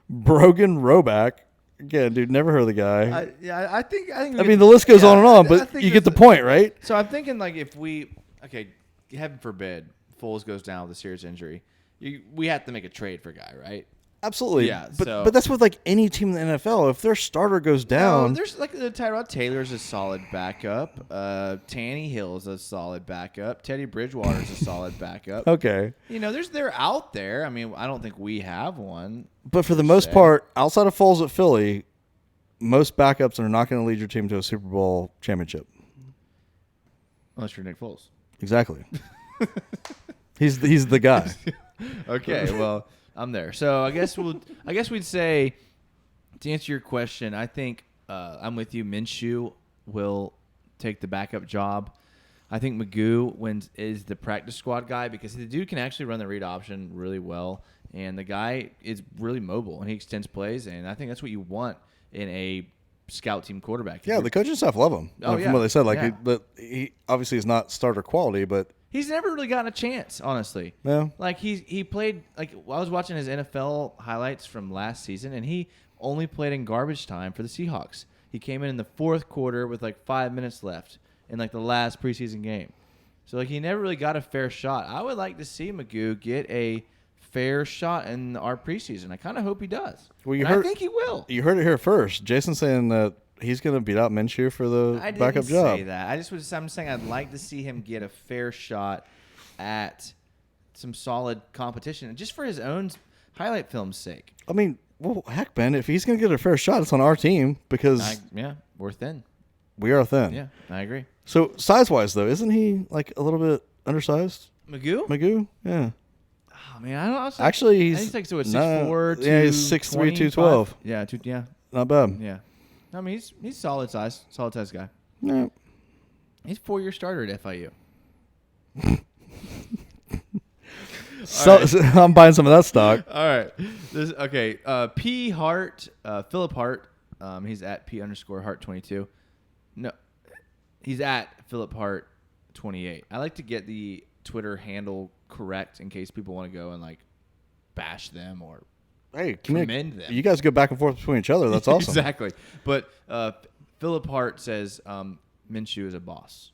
A: Brogan Roback. Again, dude, never heard of the guy.
B: I think. I
A: mean, the list goes on and on, but you get the point, right?
B: So I'm thinking, like, if heaven forbid, Foles goes down with a serious injury, we have to make a trade for a guy, right?
A: Absolutely.
B: Yeah.
A: But that's with like any team in the NFL. If their starter goes down,
B: there's like Tyrod Taylor's a solid backup. Tannehill's a solid backup. Teddy Bridgewater's a solid backup.
A: Okay.
B: They're out there. I mean, I don't think we have one.
A: But for the most part, outside of Foles at Philly, most backups are not going to lead your team to a Super Bowl championship.
B: Unless you're Nick Foles.
A: Exactly. He's the guy.
B: Okay, well, I'm there. So I guess we'd say, to answer your question, I think I'm with you. Minshew will take the backup job. I think Magoo is the practice squad guy because the dude can actually run the read option really well, and the guy is really mobile and he extends plays, and I think that's what you want in a scout team quarterback.
A: Yeah, the coaching staff love him. From what they said, he obviously is not starter quality, but
B: he's never really gotten a chance, honestly.
A: Yeah.
B: Like he played I was watching his NFL highlights from last season, and he only played in garbage time for the Seahawks. He came in the fourth quarter with like 5 minutes left, in like the last preseason game. So like he never really got a fair shot. I would like to see Magoo get a fair shot in our preseason. I kind of hope he does.
A: Well,
B: I think he will.
A: You heard it here first. Jason saying that he's going to beat out Minshew for the backup job.
B: I didn't say that. I'm saying I'd like to see him get a fair shot at some solid competition, just for his own highlight film's sake.
A: I mean, well, heck, Ben, if he's going to get a fair shot, it's on our team because
B: we're thin.
A: We are thin.
B: Yeah, I agree.
A: So size-wise, though, isn't he like a little bit undersized?
B: Magoo?
A: Yeah.
B: Oh man, I don't know.
A: Actually,
B: he's like 6'4",
A: yeah, he's 6'3", 212.
B: Yeah,
A: not bad.
B: Yeah. I mean, he's solid size guy.
A: Yeah.
B: He's 4-year starter at FIU.
A: So I'm buying some of that stock.
B: All right. P Hart, Philip Hart. He's at P_Hart22. No, he's at Philip Hart 28. I like to get the Twitter handle correct in case people want to go and like bash them or commend them.
A: You guys go back and forth between each other. That's awesome.
B: Exactly. But Philip Hart says Minshew is a boss.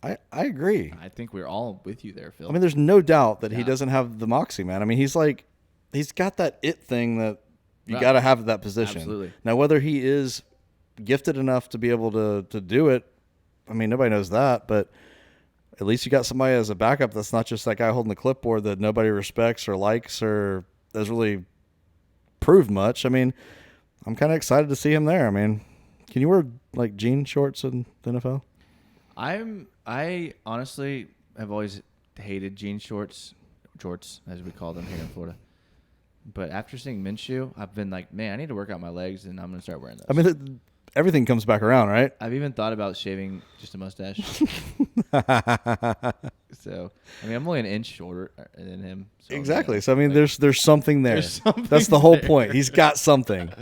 A: I agree.
B: I think we're all with you there, Phil.
A: I mean, there's no doubt that he doesn't have the moxie, man. I mean, he's got that it thing that you got to have at that position.
B: Absolutely.
A: Now, whether he is gifted enough to be able to do it, I mean, nobody knows that, but at least you got somebody as a backup that's not just that guy holding the clipboard that nobody respects or likes or has really proved much. I mean, I'm kind of excited to see him there. I mean, can you wear like jean shorts in the NFL?
B: I honestly have always hated jean shorts as we call them here in Florida. But after seeing Minshew, I've been like, man, I need to work out my legs, and I'm going to start wearing those.
A: I mean, everything comes back around, right?
B: I've even thought about shaving just a mustache. So, I mean, I'm only an inch shorter than him. So
A: exactly. So, I mean, there's something there. That's the whole point. He's got something.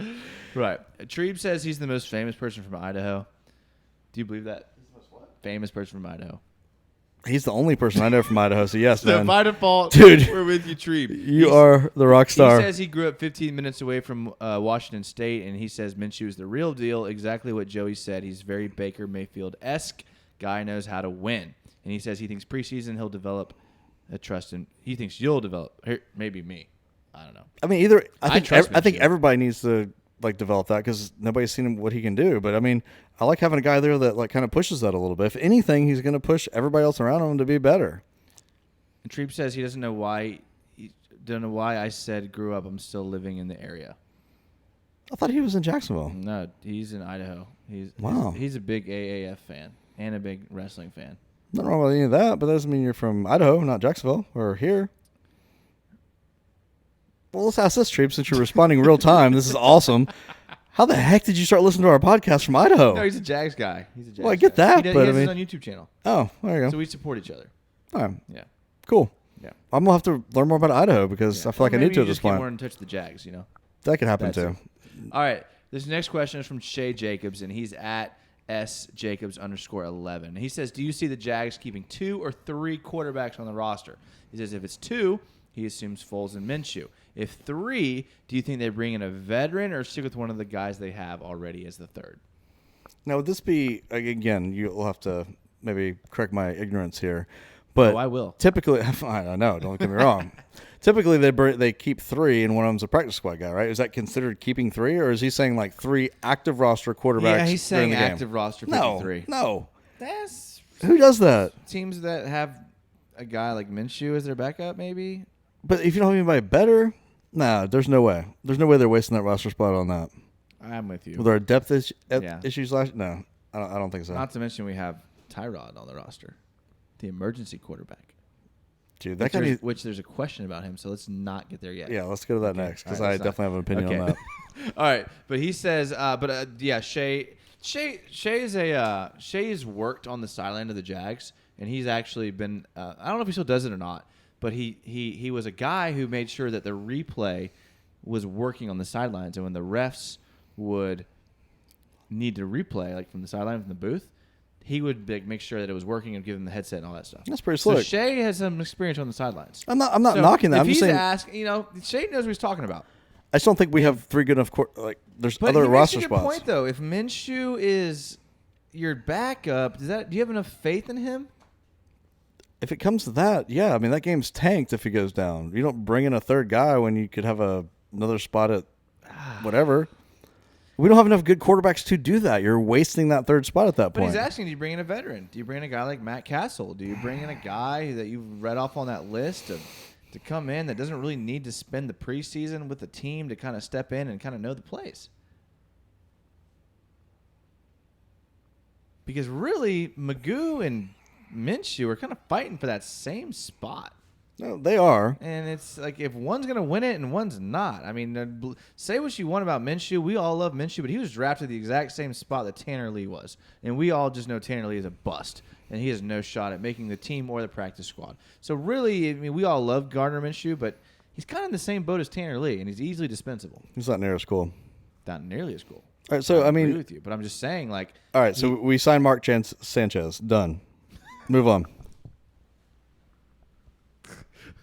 B: Right. Treeb says he's the most famous person from Idaho. Do you believe that? Famous person from Idaho.
A: He's the only person I know from Idaho, so yes,
B: so
A: man.
B: By default,
A: dude,
B: we're with you, Treeb.
A: You are the rock star.
B: He says he grew up 15 minutes away from Washington State, and he says Minshew is the real deal. Exactly what Joey said. He's very Baker Mayfield-esque. Guy knows how to win. And he says he thinks preseason he'll develop a trust in. He thinks you'll develop. Maybe me. I don't know.
A: I mean, I think everybody needs to like develop that because nobody's seen what he can do. But I mean, I like having a guy there that like kind of pushes that a little bit. If anything, he's going to push everybody else around him to be better.
B: And Treep says he doesn't know why. I said grew up. I'm still living in the area.
A: I thought he was in Jacksonville.
B: No, he's in Idaho. He's a big AAF fan and a big wrestling fan.
A: Nothing wrong with any of that, but that doesn't mean you're from Idaho, not Jacksonville or here. Well, let's ask this, Treep, since you're responding real time. This is awesome. How the heck did you start listening to our podcast from Idaho?
B: No, he's a Jags guy.
A: Well, I get that,
B: he
A: but
B: has his own YouTube channel.
A: Oh, there you go.
B: So we support each other.
A: All right.
B: Yeah.
A: Cool.
B: Yeah.
A: I'm going to have to learn more about Idaho because I feel like I need to at this point.
B: Get more in touch with the Jags, you know.
A: That could happen too.
B: All right. This next question is from Shay Jacobs, and he's at @SJacobs_11. He says, do you see the Jags keeping 2 or 3 quarterbacks on the roster? He says if it's 2, he assumes Foles and Minshew. If 3, do you think they bring in a veteran or stick with one of the guys they have already as the third?
A: Now, would this be, again, you'll have to maybe correct my ignorance here. But
B: I will.
A: Typically, I know, don't get me wrong. Typically, they keep 3 and one of them's a practice squad guy, right? Is that considered keeping 3, or is he saying like 3 active roster quarterbacks?
B: Yeah, he's saying active
A: game?
B: roster 53.
A: No.
B: Who
A: does that?
B: Teams that have a guy like Minshew as their backup, maybe?
A: But if you don't have anybody better, there's no way. There's no way they're wasting that roster spot on that.
B: I'm with you.
A: Were there depth issues last? No, I don't think so.
B: Not to mention we have Tyrod on the roster, the emergency quarterback.
A: Dude,
B: which there's a question about him, so let's not get there yet.
A: Yeah, let's go to that next because I definitely have an opinion on that.
B: All right, but he says, Shay has worked on the sideline of the Jags, and he's actually been. I don't know if he still does it or not, but he was a guy who made sure that the replay was working on the sidelines, and when the refs would need to replay, like from the sideline from the booth, he would make sure that it was working and give him the headset and all that stuff.
A: That's pretty slick.
B: So Shay has some experience on the sidelines.
A: I'm not knocking that.
B: If
A: I'm just
B: he's
A: saying.
B: Shay knows what he's talking about.
A: I just don't think we have 3 good enough. There's other roster spots.
B: But he makes a good point though. If Minshew is your backup, do you have enough faith in him?
A: If it comes to that, yeah. I mean, that game's tanked if he goes down. You don't bring in a third guy when you could have another spot at whatever. We don't have enough good quarterbacks to do that. You're wasting that third spot at that
B: But
A: point.
B: he's asking, do you bring in a veteran? Do you bring in a guy like Matt Castle? Do you bring in a guy that you've read off on that list to come in that doesn't really need to spend the preseason with the team to kind of step in and kind of know the plays? Because really, Magoo and Minshew are kind of fighting for that same spot.
A: No, they are.
B: And it's like if one's going to win it and one's not. I mean, say what you want about Minshew. We all love Minshew, but he was drafted the exact same spot that Tanner Lee was. And we all just know Tanner Lee is a bust. And he has no shot at making the team or the practice squad. So really, I mean, we all love Gardner Minshew, but he's kind of in the same boat as Tanner Lee, and he's easily dispensable.
A: He's not near as cool.
B: Not nearly as cool.
A: All right, so I
B: agree
A: mean,
B: with you, but I'm just saying, like,
A: all right, so we signed Mark Sanchez. Done. Move on.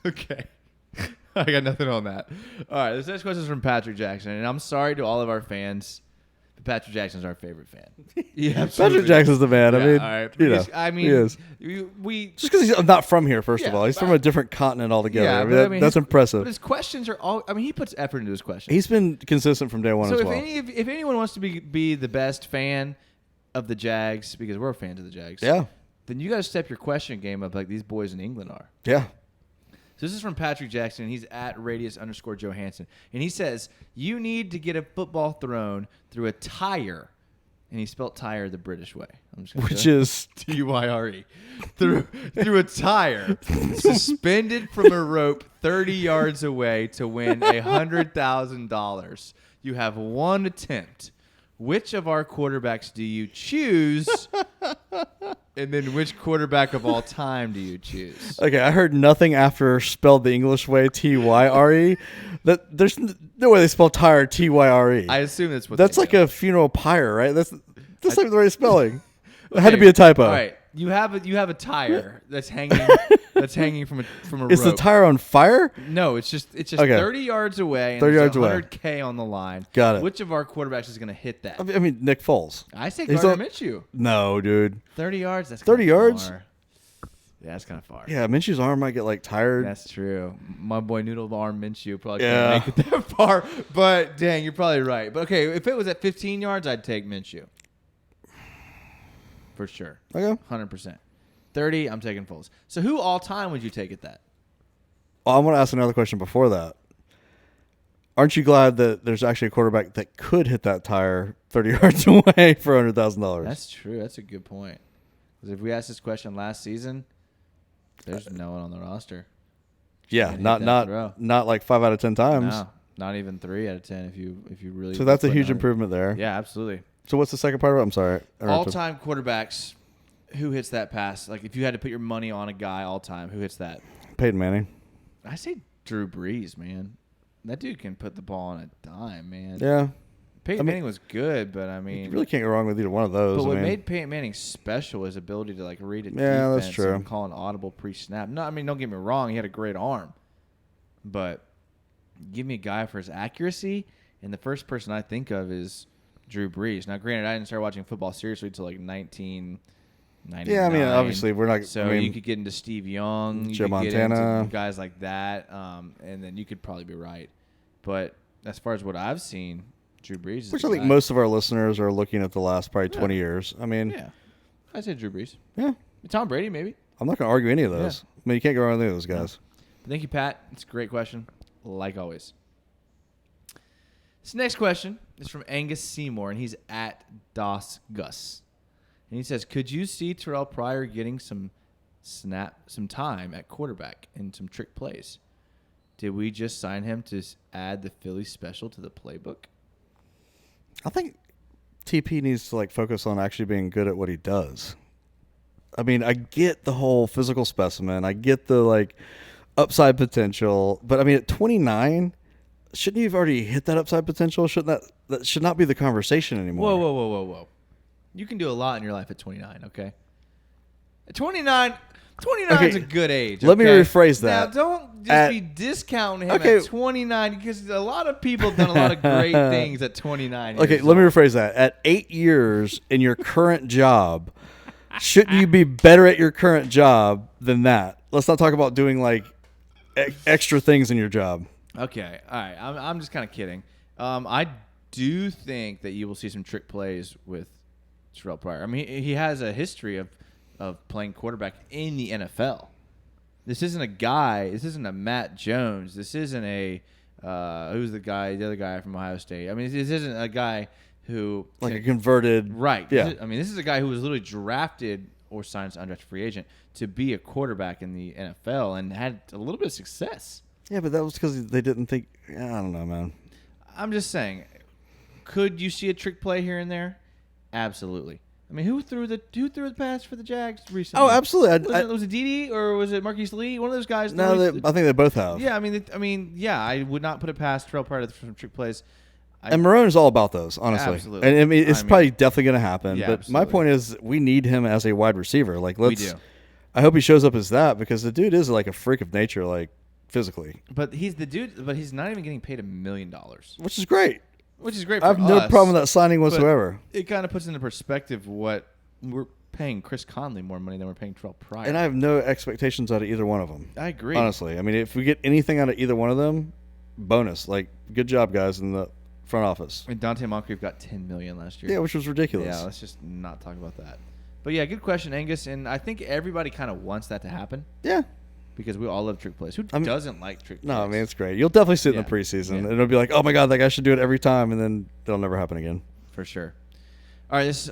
B: Okay. I got nothing on that. All right, this next question is from Patrick Jackson, and I'm sorry to all of our fans, but Patrick Jackson's our favorite fan. Yeah,
A: Patrick Jackson's the man.
B: Yeah,
A: I mean,
B: all right.
A: you know,
B: I mean,
A: he is.
B: we
A: Just because he's not from here, first of
B: Yeah,
A: all. He's
B: but-
A: from a different continent altogether.
B: Yeah,
A: I mean,
B: but I mean,
A: that's impressive.
B: But his questions are all. I mean, he puts effort into his questions.
A: He's been consistent from day one
B: So
A: as
B: if
A: well.
B: if anyone wants to be the best fan of the Jags, because we're fans of the Jags,
A: Yeah.
B: then you got to step your question game up like these boys in England are.
A: Yeah.
B: So this is from Patrick Jackson. And he's at @radius_Johansson. And he says, you need to get a football thrown through a tire. And he spelled tire the British way. I'm just gonna
A: Which
B: do it.
A: is
B: T-Y-R-E. Through a tire. Suspended from a rope 30 yards away to win $100,000. You have one attempt. Which of our quarterbacks do you choose? And then which quarterback of all time do you choose?
A: okay. I heard nothing after spelled the English way, Tyre. That there's no way they spell tire Tyre.
B: I assume that's what
A: That's
B: they
A: like
B: do.
A: a funeral pyre, right? That's like the right spelling. It had to be a typo.
B: All right. You have a tire that's hanging from a
A: Is
B: rope.
A: the tire on fire?
B: No, it's just
A: Okay.
B: 30 yards away and
A: 30
B: there's
A: yards away.
B: $100K on the line.
A: Got it.
B: Which of our quarterbacks is going to hit that?
A: I mean, Nick Foles.
B: I say
A: He's
B: Gardner
A: on-
B: Minshew.
A: No, dude.
B: 30 yards? That's
A: 30
B: kinda
A: yards?
B: far. Yeah, that's kind of far.
A: Yeah, Minshew's arm might get like tired.
B: That's true. My boy Noodle Arm Minshew probably
A: Yeah.
B: can't make it that far. But dang, you're probably right. But okay, if it was at 15 yards, I'd take Minshew. For sure.
A: Okay.
B: 100%. 30, I'm taking Foles. So who all time would you take at that?
A: Oh, I want to ask another question before that. Aren't you glad that there's actually a quarterback that could hit that tire 30 yards away for $100,000?
B: That's true. That's a good point. Because if we asked this question last season, there's no one on the roster.
A: Yeah,
B: Can't hit that throw.
A: not like 5 out of 10 times.
B: No, not even 3 out of 10 if you really.
A: So that's a
B: put
A: huge
B: 100.
A: improvement there.
B: Yeah, absolutely.
A: So what's the second part of it? I'm sorry.
B: All-time quarterbacks, who hits that pass? Like if you had to put your money on a guy all-time, who hits that?
A: Peyton Manning.
B: I say Drew Brees, man. That dude can put the ball on a dime, man.
A: Yeah.
B: Peyton
A: I mean-
B: Manning was good, but I mean,
A: You really can't go wrong with either one of those.
B: but what
A: I mean,
B: made Peyton Manning special is ability to like read a
A: Yeah, that's
B: defense
A: true.
B: and call an audible pre-snap. No, I mean, don't get me wrong, he had a great arm, but give me a guy for his accuracy, and the first person I think of is Drew Brees. Now, granted, I didn't start watching football seriously until like 1999.
A: yeah, I mean, obviously we're not.
B: So
A: I mean,
B: you could get into Steve Young, you
A: Joe
B: could get into
A: Montana.
B: guys like that, and then you could probably be right. But as far as what I've seen, Drew Brees is
A: which
B: the
A: I think
B: guy.
A: most of our listeners are looking at the last probably 20 years. I mean,
B: Yeah, I said Drew Brees.
A: yeah,
B: Tom Brady, maybe.
A: I'm not going to argue any of those. I mean, you can't go wrong with any of those guys.
B: But thank you, Pat. It's a great question, like always. This next question is from Angus Seymour, and he's at Dos Gus. And he says, could you see Terrell Pryor getting some time at quarterback and some trick plays? Did we just sign him to add the Philly special to the playbook?
A: I think TP needs to like focus on actually being good at what he does. I mean, I get the whole physical specimen. I get the like upside potential, but I mean, at 29, shouldn't you have already hit that upside potential? Shouldn't that should not be the conversation anymore?
B: Whoa. You can do a lot in your life at 29, okay? At 29, 29 is a good age.
A: Let me
B: okay?
A: rephrase that.
B: Now, don't just be discounting him at 29 because a lot of people have done a lot of great things at 29
A: Okay,
B: years
A: let me
B: old.
A: rephrase that. At 8 years in your current job, shouldn't you be better at your current job than that? Let's not talk about doing like extra things in your job.
B: Okay, all right. I'm just kind of kidding. I do think that you will see some trick plays with Terrell Pryor. I mean, he has a history of playing quarterback in the NFL. This isn't a guy. This isn't a Matt Jones. This isn't a who's the other guy from Ohio State. I mean, this isn't a guy who
A: Like a converted.
B: right.
A: Yeah.
B: This is a guy who was literally drafted or signed as an undrafted free agent to be a quarterback in the NFL and had a little bit of success.
A: Yeah, but that was because they didn't think. I don't know, man.
B: I'm just saying, could you see a trick play here and there? Absolutely. I mean, who threw the pass for the Jags recently?
A: Oh, absolutely.
B: Was it Dede or was it Marquise Lee? One of those guys.
A: No, I think they both have.
B: Yeah, I would not put it past Terrell Pryor from trick plays.
A: And Marone is all about those, honestly.
B: Absolutely.
A: And I mean, it's probably definitely going to happen.
B: Yeah,
A: but my point is, we need him as a wide receiver. Like,
B: we do.
A: I hope he shows up as that because the dude is like a freak of nature, like physically.
B: But he's the dude. But he's not even getting paid $1 million,
A: Which is great.
B: which is great. For
A: I have no
B: us,
A: problem with that signing whatsoever.
B: It kind of puts into perspective what we're paying Chris Conley more money than we're paying Terrell Pryor.
A: And I have no expectations out of either one of them.
B: I agree.
A: Honestly, I mean, if we get anything out of either one of them, bonus. Like, good job, guys, in the front office.
B: And Dante Moncrief got $10 million last year.
A: Yeah, which was ridiculous.
B: Yeah, let's just not talk about that. But yeah, good question, Angus. And I think everybody kind of wants that to happen
A: Yeah.
B: because we all love trick plays. Who doesn't like trick plays?
A: No, I mean, it's great. You'll definitely see it in the
B: Yeah.
A: preseason.
B: Yeah.
A: And it'll be like, oh, my God, that guy should do it every time. And then it'll never happen again.
B: For sure. All right, this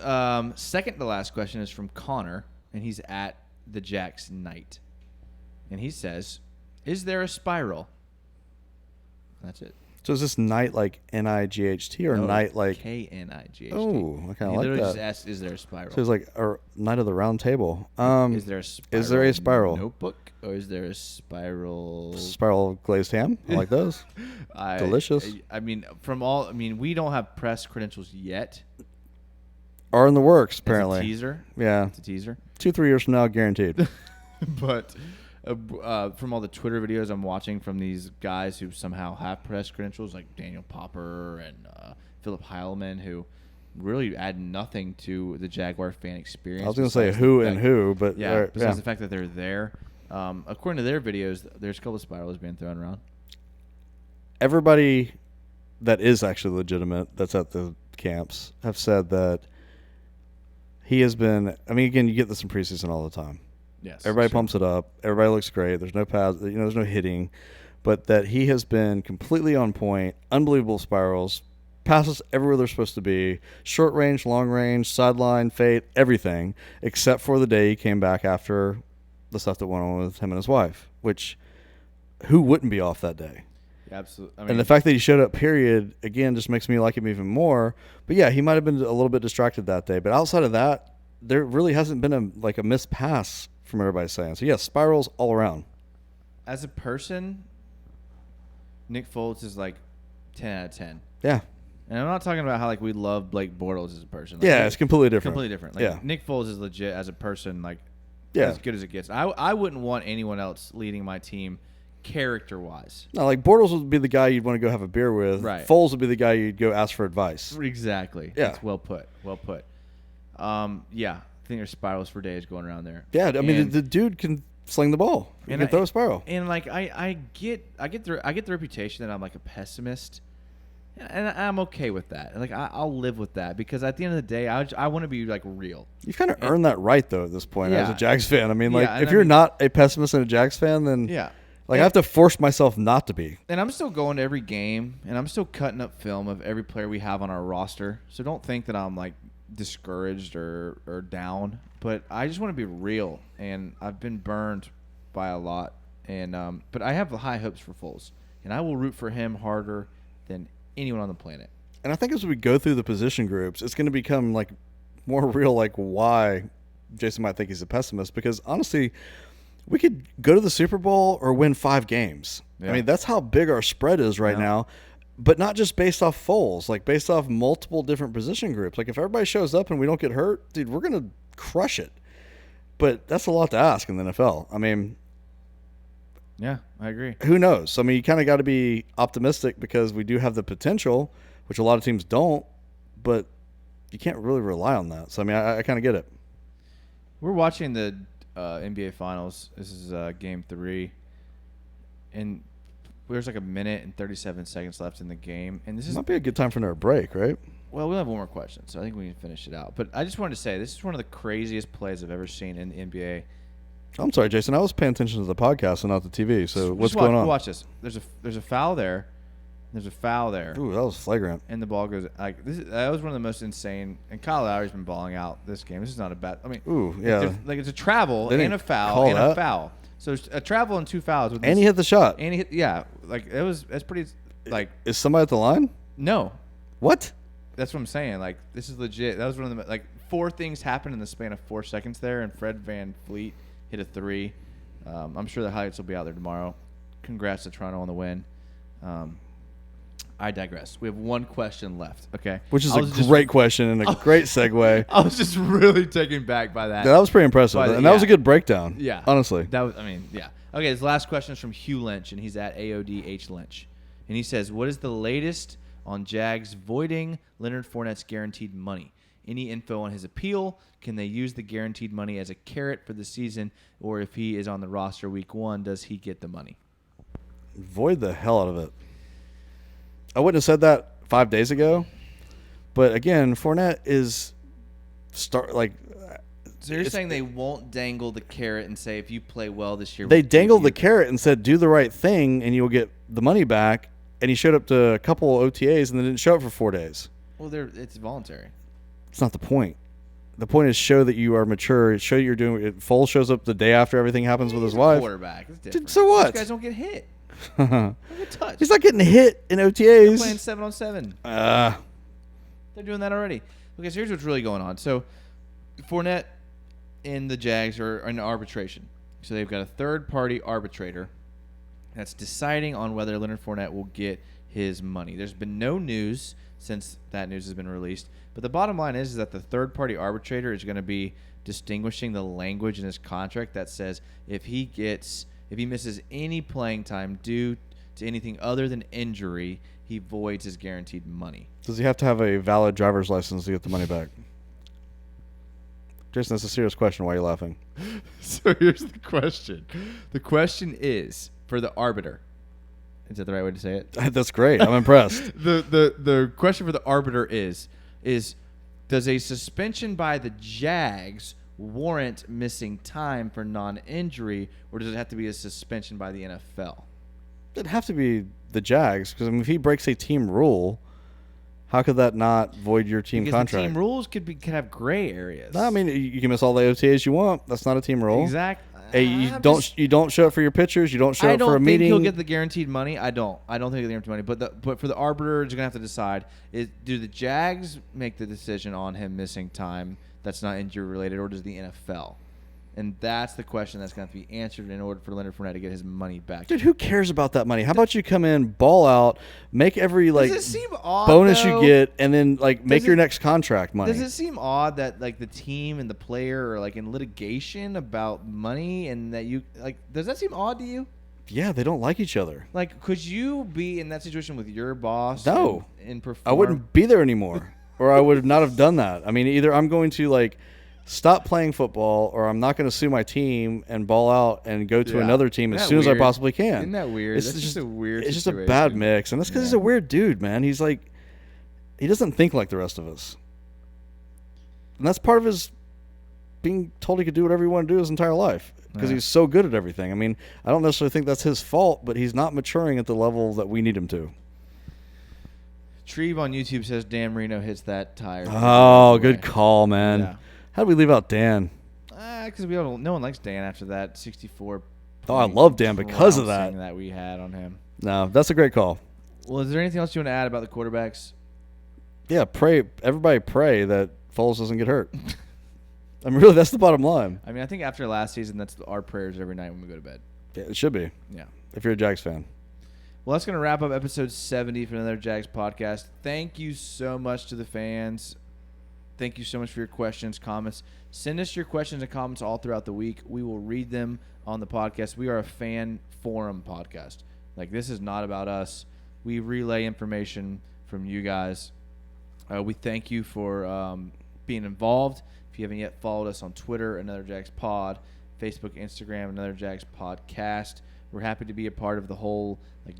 B: second to last question is from Connor, and he's at the Jags Knight. And he says, is there a spiral? That's it.
A: So is this Knight like N-I-G-H-T or
B: No,
A: Knight like...
B: K-N-I-G-H-T.
A: Oh, I kind
B: He
A: of like
B: literally just
A: that.
B: asked, is there a spiral?
A: So it's like a Knight of the Round Table.
B: Is there a spiral? Notebook, or is there a spiral?
A: Spiral glazed ham? I like those. Delicious.
B: I mean, we don't have press credentials yet.
A: Are in the works,
B: It's
A: apparently.
B: a teaser.
A: Yeah.
B: It's a teaser.
A: 2-3 years from now, guaranteed.
B: But from all the Twitter videos I'm watching from these guys who somehow have press credentials, like Daniel Popper and Philip Heilman, who really add nothing to the Jaguar fan experience.
A: I was going to say who and who, but...
B: Yeah, besides the fact that they're there. According to their videos, there's a couple of spirals being thrown around.
A: Everybody that is actually legitimate that's at the camps have said that he has been... I mean, again, you get this in preseason all the time.
B: Yes.
A: Everybody pumps it up. Everybody looks great. There's no pads, there's no hitting, but that he has been completely on point, unbelievable spirals, passes everywhere they're supposed to be, short range, long range, sideline, fade, everything, except for the day he came back after the stuff that went on with him and his wife, which who wouldn't be off that day?
B: Absolutely.
A: And the fact that he showed up, period, again, just makes me like him even more. But yeah, he might have been a little bit distracted that day. But outside of that, there really hasn't been a missed pass from everybody saying. So, yeah, spirals all around.
B: As a person, Nick Foles is like 10 out of 10.
A: Yeah.
B: And I'm not talking about how, like, we love Blake Bortles as a person. Like,
A: Yeah, it's completely different.
B: completely different. Like,
A: Yeah.
B: Nick Foles is legit as a person, like,
A: Yeah.
B: as good as it gets. I wouldn't want anyone else leading my team character-wise.
A: No, like Bortles would be the guy you'd want to go have a beer with.
B: Right.
A: Foles would be the guy you'd go ask for advice.
B: Exactly.
A: Yeah.
B: That's well put. Well put. Yeah. I think there's spirals for days going around there.
A: Yeah, I mean
B: And-
A: the dude can sling the ball. He can throw a spiral.
B: And like I get the reputation that I'm like a pessimist, and I'm okay with that. Like I'll live with that because at the end of the day, I want to be like real.
A: You've kind of earned that right though at this point as a
B: Yeah.
A: Jags fan. I mean,
B: Yeah,
A: like
B: and
A: if
B: I
A: you're
B: mean-
A: not a pessimist and a Jags fan, then
B: Yeah.
A: like I have to force myself not to be.
B: And I'm still going to every game, and I'm still cutting up film of every player we have on our roster. So don't think that I'm like discouraged or down. But I just want to be real, and I've been burned by a lot. And but I have high hopes for Foles, and I will root for him harder than anyone on the planet.
A: And I think as we go through the position groups, it's going to become like more real, like why Jason might think he's a pessimist. Because honestly, we could go to the Super Bowl or win 5 games.
B: Yeah.
A: I mean, that's how big our spread is right now. But not just based off Foles, like based off multiple different position groups. Like if everybody shows up and we don't get hurt, dude, we're going to crush it. But that's a lot to ask in the NFL. I mean,
B: Yeah, I agree.
A: who knows? I mean, you kind of got to be optimistic because we do have the potential, which a lot of teams don't, but you can't really rely on that. So, I mean, I kind of get it.
B: We're watching the NBA Finals. This is Game 3. And there's like a minute and 37 seconds left in the game. And this is
A: Might be a good time for another break, right?
B: Well, we'll have one more question, so I think we can finish it out. But I just wanted to say, this is one of the craziest plays I've ever seen in the NBA.
A: I'm sorry, Jason. I was paying attention to the podcast and not the TV. So what's
B: Just
A: going on?
B: Watch this. There's a foul there. There's a foul there.
A: Ooh, that was flagrant.
B: And the ball goes like this. That was one of the most insane. And Kyle Lowry's been balling out this game. This is not a bad. I mean,
A: Ooh, yeah.
B: it's a travel
A: They
B: and
A: didn't
B: a foul
A: call
B: and
A: that.
B: a foul. So it's a travel and 2 fouls. With
A: And he hit the shot.
B: And he hit. Yeah, like that's pretty. Like
A: Is somebody at the line?
B: no,
A: What?
B: that's what I'm saying. Like this is legit. That was one of the like 4 things happened in the span of 4 seconds there. And Fred VanVleet hit a 3. I'm sure the highlights will be out there tomorrow. Congrats to Toronto on the win. I digress. We have one question left. Okay,
A: Which is a great question and a great segue.
B: I was just really taken back by that.
A: That was pretty impressive.
B: By the-
A: And that was a
B: yeah.
A: good breakdown.
B: Yeah,
A: Honestly.
B: that was. I mean, yeah. Okay, his last question is from Hugh Lynch, and he's at AODH Lynch, and he says, "What is the latest on Jags voiding Leonard Fournette's guaranteed money? Any info on his appeal? Can they use the guaranteed money as a carrot for the season, or if he is on the roster week 1, does he get the money?"
A: Void the hell out of it. I wouldn't have said that 5 days ago. But again, Fournette is
B: So you're
A: it's-
B: saying they won't dangle the carrot and say if you play well this year,
A: they
B: we'll
A: dangled
B: give
A: the
B: you-
A: carrot and said, do the right thing and you'll get the money back. And he showed up to a couple OTAs and then didn't show up for 4 days.
B: Well, it's voluntary.
A: It's not the point. The point is show that you are mature. Show you're doing it. Foles shows up the day after everything happens with his
B: He's a
A: wife.
B: quarterback. It's different.
A: So what?
B: These guys don't get hit. They don't get touched.
A: He's not getting hit in
B: They're
A: OTAs.
B: playing 7-on-7. They're doing that already. Okay, so here's what's really going on. So Fournette and the Jags are in arbitration. So they've got a third-party arbitrator that's deciding on whether Leonard Fournette will get his money. There's been no news since that news has been released. But the bottom line is that the third-party arbitrator is going to be distinguishing the language in his contract that says if he misses any playing time due to anything other than injury, he voids his guaranteed money.
A: Does he have to have a valid driver's license to get the money back? Jason, that's a serious question. Why are you laughing?
B: So here's the question. The question is for the arbiter. Is that the right way to say it?
A: That's great. I'm impressed.
B: The question for the arbiter is does a suspension by the Jags warrant missing time for non-injury, or does it have to be a suspension by the NFL?
A: It'd have to be the Jags because if he breaks a team rule, how could that not void your team
B: Because
A: contract?
B: the team rules could have gray areas.
A: No, I mean, you can miss all the OTAs you want. That's not a team rule.
B: Exactly.
A: Hey, you don't show up for your pitchers. You don't show
B: I
A: up for a
B: don't think
A: meeting.
B: he'll get the guaranteed money. I don't think he'll get the guaranteed money. But for the arbiter, he's gonna have to decide: do the Jags make the decision on him missing time that's not injury related, or does the NFL? And that's the question that's going to have to be answered in order for Leonard Fournette to get his money back.
A: Dude, who cares about that money? How about you come in, ball out, make every
B: Does it seem odd,
A: bonus
B: though?
A: you get, and then make your
B: it-
A: next contract money?
B: Does it seem odd that the team and the player are in litigation about money, and that you does that seem odd to you?
A: Yeah, they don't like each other.
B: Could you be in that situation with your boss?
A: No.
B: and perform?
A: I wouldn't be there anymore, or I would not have done that. I mean, either I'm going to stop playing football, or I'm not going to sue my team and ball out and go to
B: Yeah.
A: another team as
B: Isn't that
A: soon as I
B: weird?
A: possibly can.
B: Isn't that weird?
A: It's
B: That's just a weird
A: It's just a
B: situation.
A: bad mix, and that's because he's a weird dude, man. He's he doesn't think like the rest of us, and that's part of his being told he could do whatever he wanted to do his entire life because
B: Yeah.
A: he's so good at everything. I mean, I don't necessarily think that's his fault, but he's not maturing at the level that we need him to.
B: Treve on YouTube says Dan Marino hits that tire.
A: Oh, good call, man.
B: Yeah.
A: How did we leave out Dan?
B: Because no one likes Dan after that 64.
A: Oh, I love Dan because of that.
B: trouncing that we had on him.
A: No, that's a great call.
B: Well, is there anything else you want to add about the quarterbacks?
A: Yeah, everybody pray that Foles doesn't get hurt. I mean, really, that's the bottom line.
B: I mean, I think after last season, that's our prayers every night when we go to bed.
A: Yeah, it should be,
B: Yeah.
A: if you're a Jags fan.
B: Well, that's going to wrap up episode 70 for another Jags podcast. Thank you so much to the fans. thank you so much for your questions, comments. Send us your questions and comments all throughout the week. We will read them on the podcast. We are a fan forum podcast. Like, this is not about us. We relay information from you guys. We thank you for being involved. If you haven't yet followed us on Twitter, Another Jags Pod, Facebook, Instagram, Another Jags Podcast. We're happy to be a part of the whole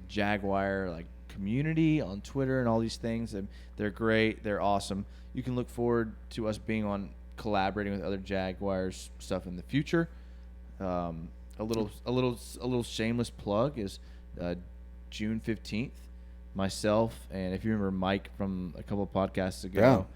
B: Jaguar community on Twitter and all these things. And they're great. They're awesome. You can look forward to us collaborating with other Jaguars stuff in the future. A little shameless plug is June 15th. Myself and, if you remember, Mike from a couple of podcasts ago,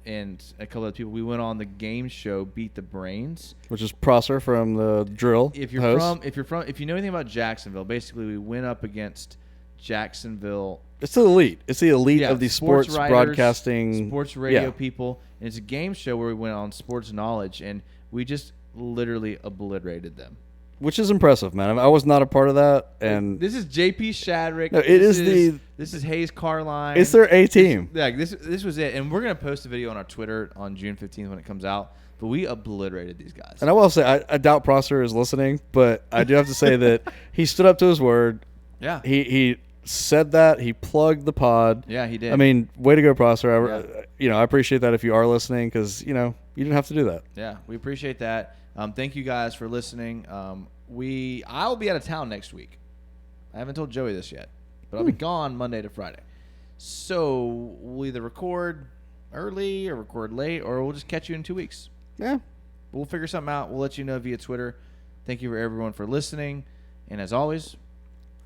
B: and a couple of people, we went on the game show Beat the Brains,
A: which is Prosser from the Drill.
B: If you know anything about Jacksonville, basically we went up against Jacksonville.
A: It's the elite. It's the elite of the sports
B: writers,
A: broadcasting,
B: sports radio people, and it's a game show where we went on sports knowledge, and we just literally obliterated them.
A: Which is impressive, man. I was not a part of that, and
B: this is JP Shadrick.
A: No, this
B: is Hayes Carline.
A: It's their A team.
B: This was it, and we're gonna post a video on our Twitter on June 15th when it comes out. But we obliterated these guys.
A: And I will say, I doubt Prosser is listening, but I do have to say that he stood up to his word.
B: Yeah.
A: He said that. He plugged the pod.
B: Yeah, he did.
A: I mean, way to go, Prosser. I appreciate that if you are listening, because you didn't have to do that.
B: Yeah, we appreciate that. Thank you guys for listening. I will be out of town next week. I haven't told Joey this yet, but I'll be gone Monday to Friday. So we'll either record early or record late, or we'll just catch you in 2 weeks.
A: Yeah.
B: We'll figure something out. We'll let you know via Twitter. Thank you for everyone for listening. And as always,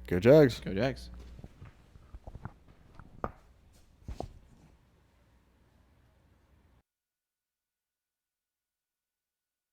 A: go Jags.
B: Go Jags.